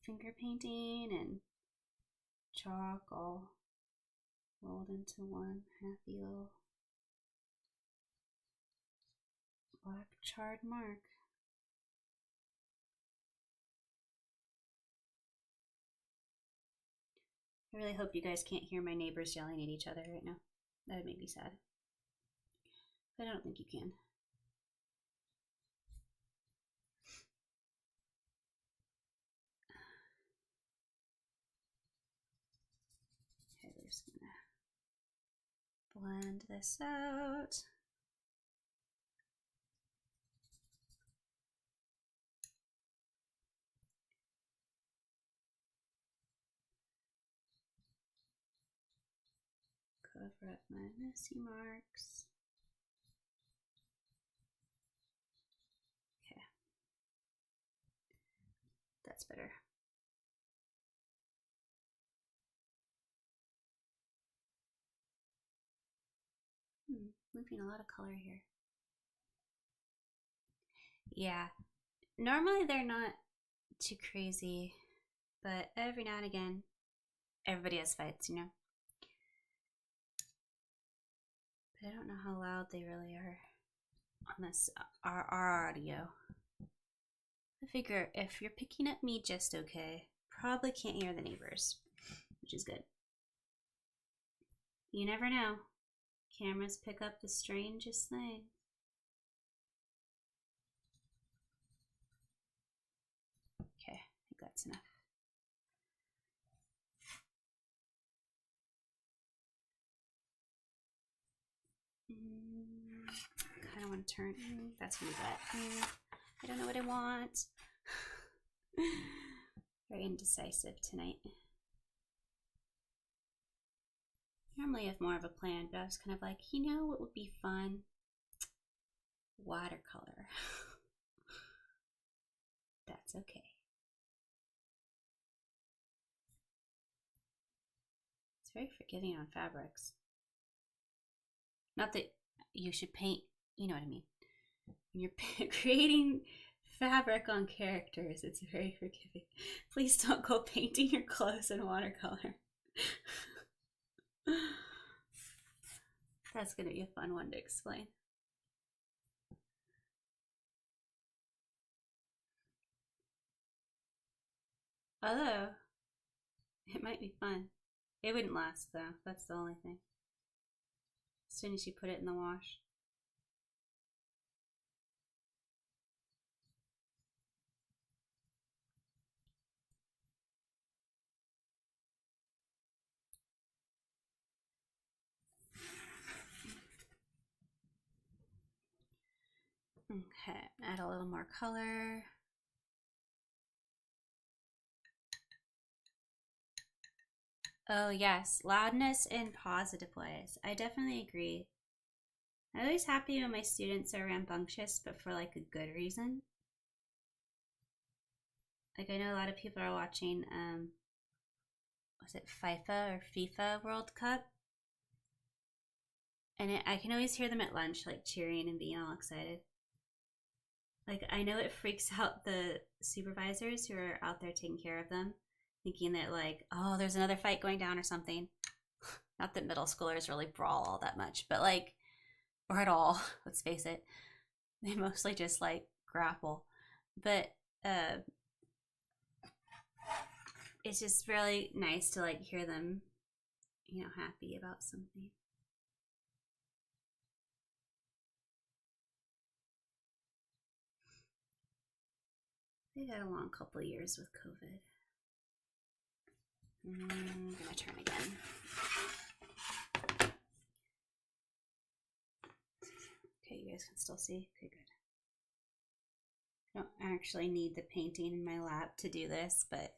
finger painting and chalk all rolled into one happy little black charred mark. I really hope you guys can't hear my neighbors yelling at each other right now. That would make me sad. But I don't think you can. Okay, we're just gonna blend this out. Cover up my messy marks. Okay. That's better. Moving a lot of color here. Yeah. Normally they're not too crazy, but every now and again, everybody has fights, you know? But I don't know how loud they really are on this, our audio. I figure if you're picking up me just okay, probably can't hear the neighbors, which is good. You never know. Cameras pick up the strangest things. Okay, I think that's enough. I kind of want to turn. That's gonna be wet. I don't know what I want. Very indecisive tonight. Normally I have more of a plan, but I was kind of like, you know what would be fun? Watercolor. That's okay. It's very forgiving on fabrics. Not that you should paint, you know what I mean. When you're creating fabric on characters, it's very forgiving. Please don't go painting your clothes in watercolor. That's gonna be a fun one to explain. Although, it might be fun. It wouldn't last though, that's the only thing. As soon as you put it in the wash. Okay, add a little more color. Oh yes, loudness in positive ways. I definitely agree. I'm always happy when my students are rambunctious, but for like a good reason. Like I know a lot of people are watching, was it FIFA or FIFA World Cup? And I can always hear them at lunch like cheering and being all excited. Like I know it freaks out the supervisors who are out there taking care of them, thinking that like, oh, there's another fight going down or something. Not that middle schoolers really brawl all that much, but like, or at all, let's face it. They mostly just like grapple. But it's just really nice to like hear them, you know, happy about something. They've had a long couple of years with COVID. I'm gonna turn again. Okay, you guys can still see? Okay, good. I don't actually need the painting in my lap to do this, but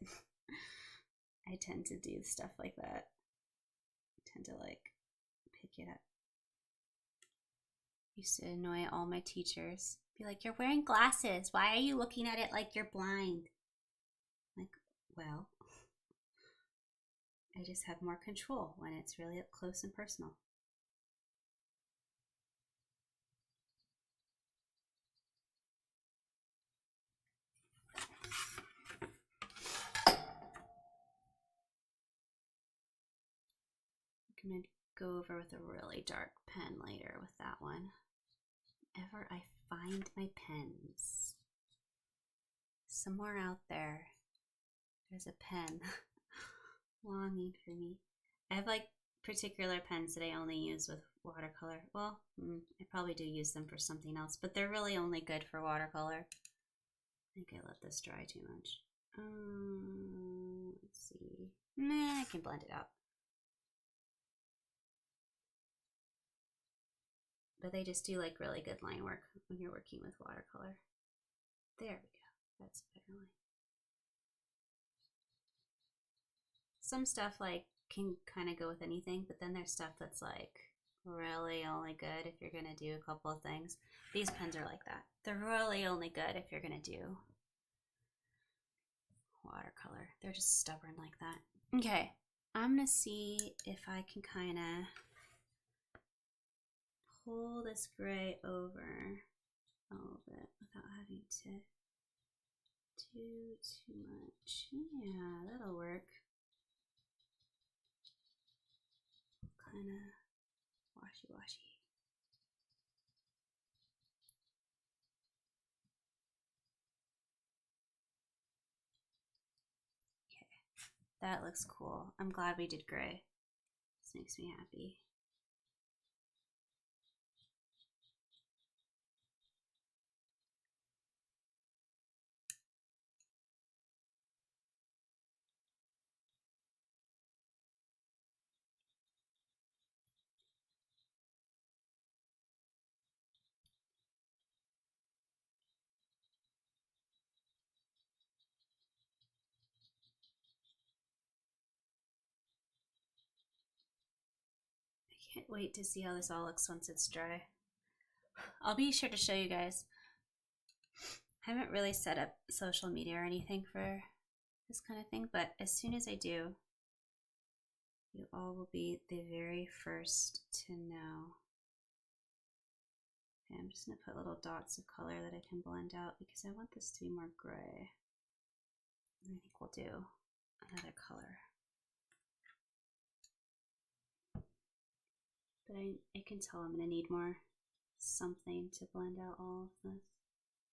I tend to do stuff like that. I tend to like pick it up. Used to annoy all my teachers. Be like, you're wearing glasses. Why are you looking at it like you're blind? Like, well, I just have more control when it's really up close and personal. I'm gonna go over with a really dark pen later with that one. Whenever I find my pens, somewhere out there, there's a pen longing for me. I have like particular pens that I only use with watercolor. Well, I probably do use them for something else, but they're really only good for watercolor. I think I let this dry too much. Let's see. Nah, I can blend it out. But they just do like really good line work when you're working with watercolor. There we go. That's a better line. Some stuff like can kind of go with anything, but then there's stuff that's like really only good if you're gonna do a couple of things. These pens are like that. They're really only good if you're gonna do watercolor. They're just stubborn like that. Okay, I'm gonna see if I can kind of pull this gray over a little bit without having to do too much. Yeah, that'll work. Kind of washy-washy. Okay, that looks cool. I'm glad we did gray. This makes me happy. Can't wait to see how this all looks once it's dry. I'll be sure to show you guys. I haven't really set up social media or anything for this kind of thing, but as soon as I do, you all will be the very first to know. Okay, I'm just going to put little dots of color that I can blend out because I want this to be more gray. And I think we'll do another color. But I can tell I'm going to need more something to blend out all of this.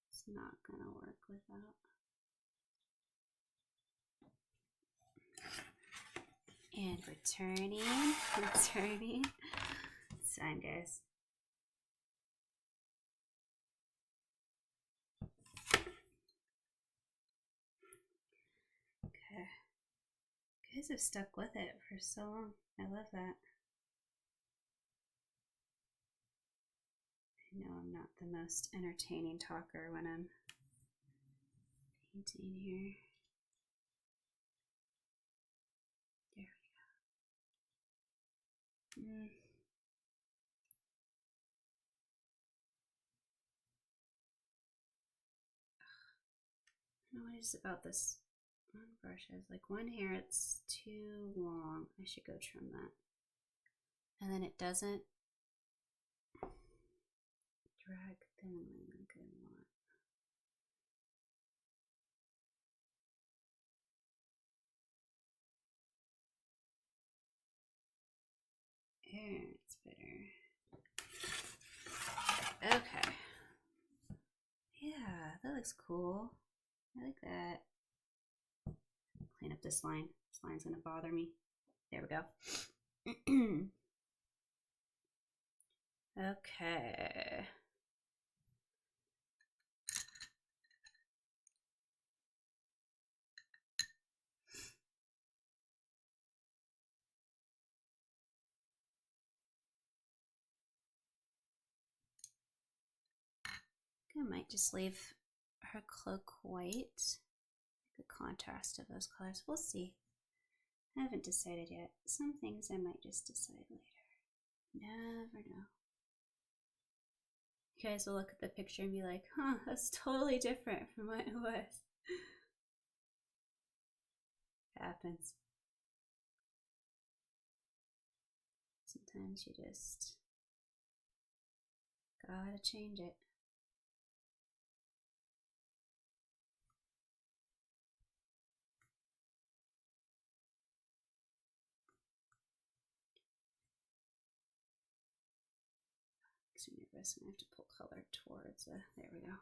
It's not going to work without. And returning. It's time, guys. Okay. You guys have stuck with it for so long. I love that. I know I'm not the most entertaining talker when I'm painting here. There we go. I don't know what it is about this one brush. I was like, one hair, it's too long. I should go trim that. And then it doesn't drag thinly like I want. There, it's better. Okay. Yeah, that looks cool. I like that. Clean up this line. This line's gonna bother me. There we go. Okay. I might just leave her cloak white. The contrast of those colors. We'll see. I haven't decided yet. Some things I might just decide later. Never know. You guys will look at the picture and be like, huh, that's totally different from what it was. Happens. Sometimes you just gotta change it. Makes me nervous when I have to pull color towards there we go.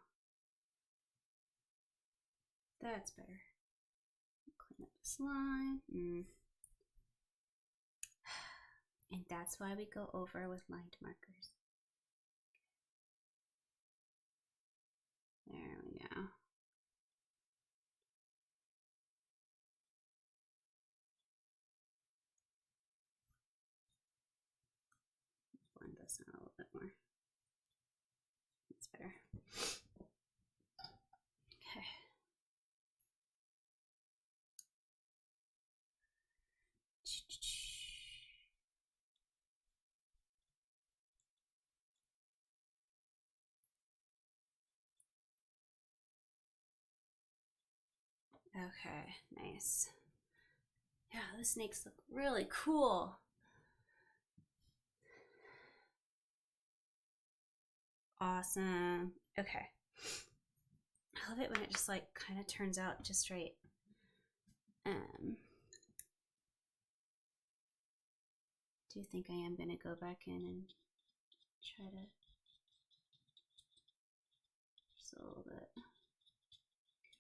That's better. Clean up this line. And that's why we go over with lined markers. There we go. Blend this out a little bit more. That's better. Okay. Okay, nice. Yeah, the snakes look really cool. Awesome. Okay. I love it when it just like kind of turns out just right. Do you think I am going to go back in and try to just a little bit, give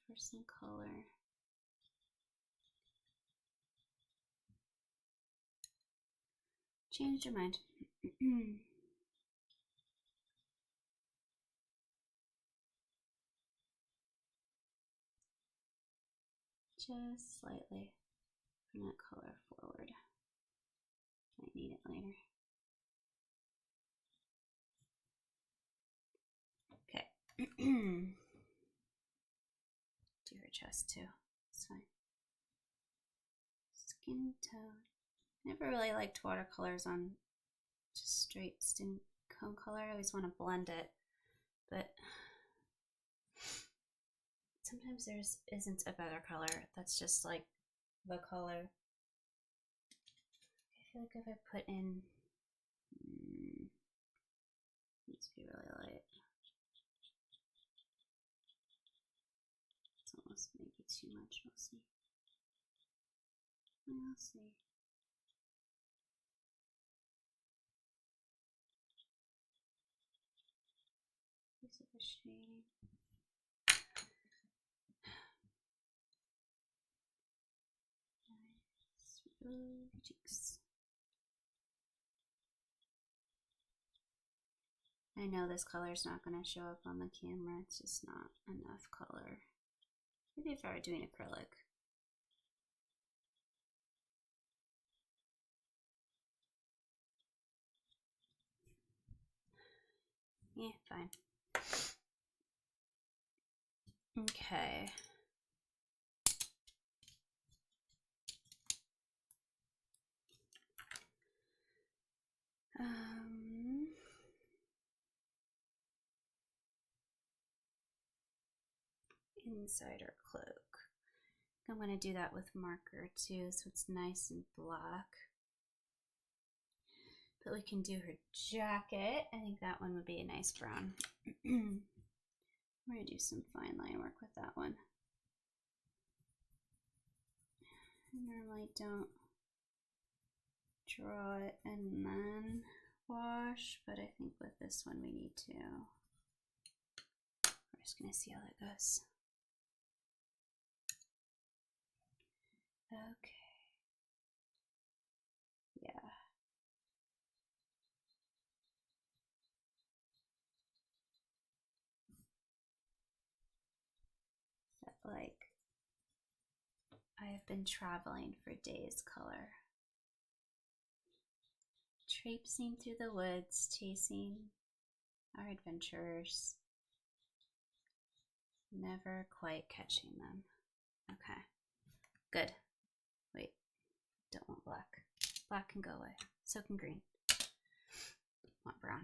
her some color. Change your mind. Just slightly bring that color forward. Might need it later. Okay. Do her chest too. It's fine. Skin tone. Never really liked watercolors on just straight skin cone color. I always want to blend it, but sometimes there isn't a better color that's just like the color. I feel like if I put in, needs to be really light. It's almost maybe too much. We'll see. We'll see. Piece of the shading. Nice. Ooh, cheeks. I know this color is not going to show up on the camera. It's just not enough color. Maybe if I were doing acrylic. Yeah, fine. Okay. Inside our cloak. I'm going to do that with marker too, so it's nice and black. But we can do her jacket. I think that one would be a nice brown. We're going to do some fine line work with that one. I normally don't draw it and then wash, but I think with this one we need to. We're just going to see how that goes. Okay. Yeah. That like I have been traveling for days color. Traipsing through the woods, chasing our adventurers. Never quite catching them. Okay. Good. Wait. Don't want black. Black can go away. So can green. Want brown.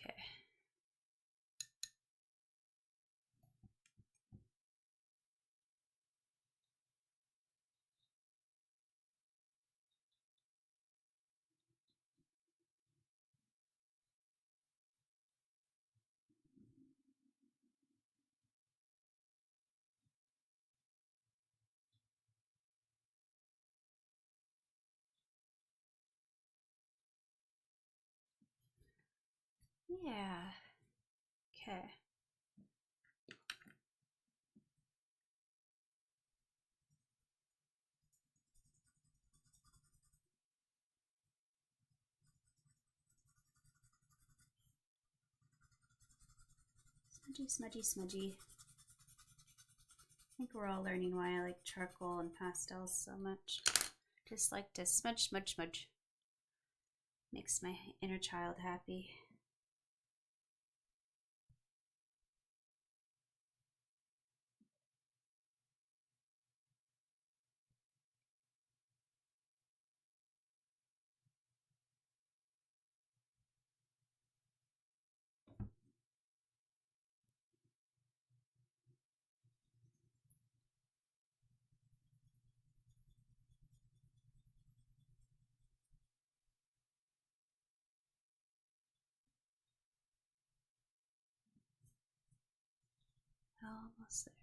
Okay. Yeah. Okay. Smudgy, smudgy, smudgy. I think we're all learning why I like charcoal and pastels so much. Just like to smudge, smudge, smudge. Makes my inner child happy. Almost there.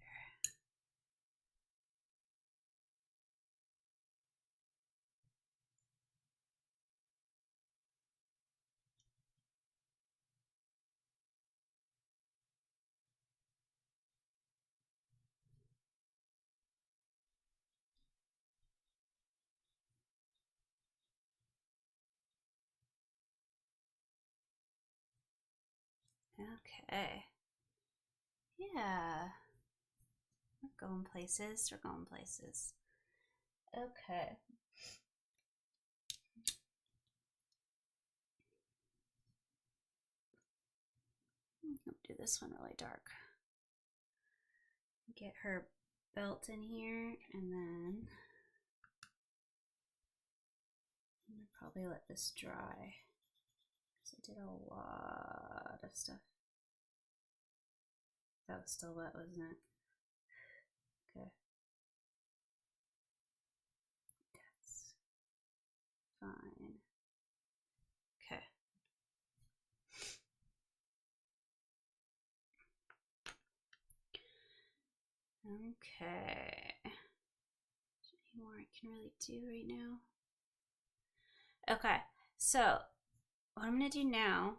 Okay. Yeah. We're going places. We're going places. Okay. Do this one really dark. Get her belt in here, and then I'm gonna probably let this dry because I did a lot of stuff. That was still wet, wasn't it? Okay. That's fine. Okay. Okay. Is there any more I can really do right now? Okay, so what I'm gonna do now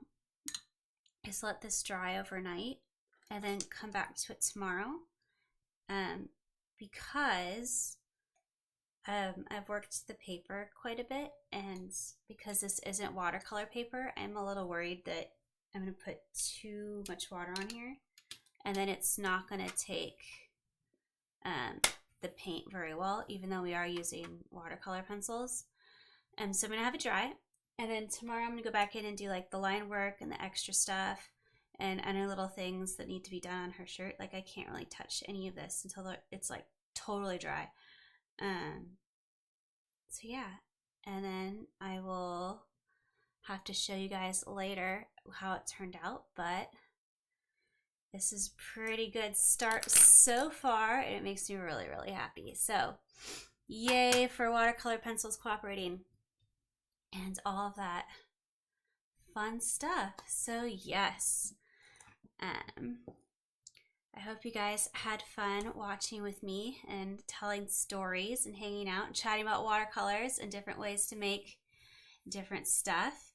is let this dry overnight and then come back to it tomorrow. Because I've worked the paper quite a bit, and because this isn't watercolor paper, I'm a little worried that I'm gonna put too much water on here and then it's not gonna take the paint very well, even though we are using watercolor pencils. So I'm gonna have it dry, and then tomorrow I'm gonna go back in and do like the line work and the extra stuff and any little things that need to be done on her shirt. Like I can't really touch any of this until it's like totally dry. So yeah, and then I will have to show you guys later how it turned out, but this is pretty good start so far, and it makes me really, really happy. So yay for watercolor pencils cooperating and all of that fun stuff. So yes, I hope you guys had fun watching with me and telling stories and hanging out and chatting about watercolors and different ways to make different stuff.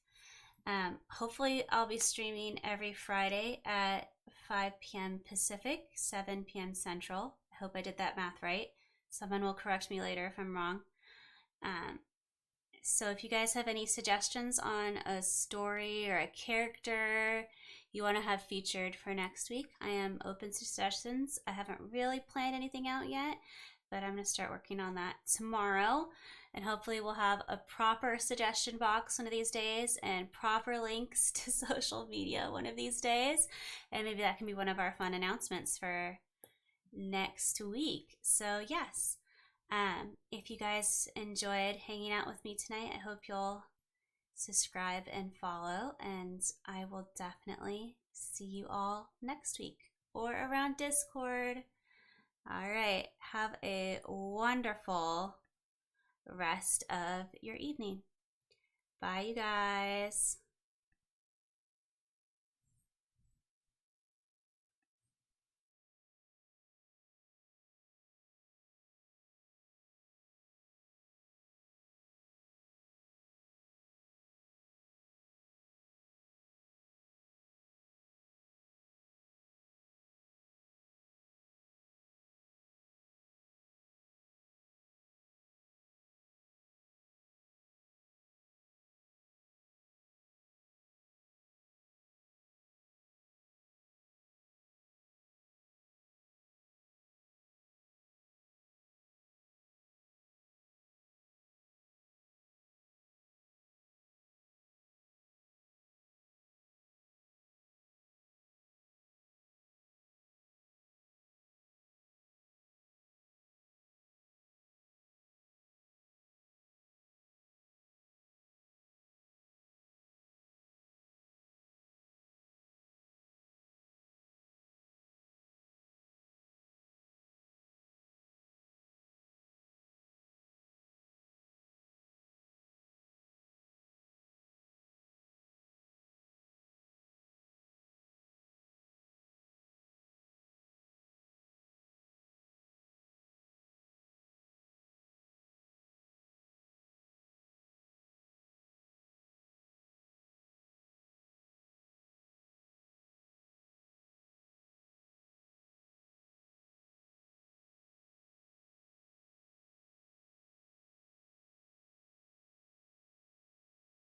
Hopefully I'll be streaming every Friday at 5 p.m. Pacific, 7 p.m. Central. I hope I did that math right. Someone will correct me later if I'm wrong. So if you guys have any suggestions on a story or a character you want to have featured for next week, I am open to suggestions. I haven't really planned anything out yet, but I'm going to start working on that tomorrow. And hopefully we'll have a proper suggestion box one of these days and proper links to social media one of these days. And maybe that can be one of our fun announcements for next week. So yes, if you guys enjoyed hanging out with me tonight, I hope you'll subscribe and follow, and I will definitely see you all next week or around Discord. All right, have a wonderful rest of your evening. Bye, you guys.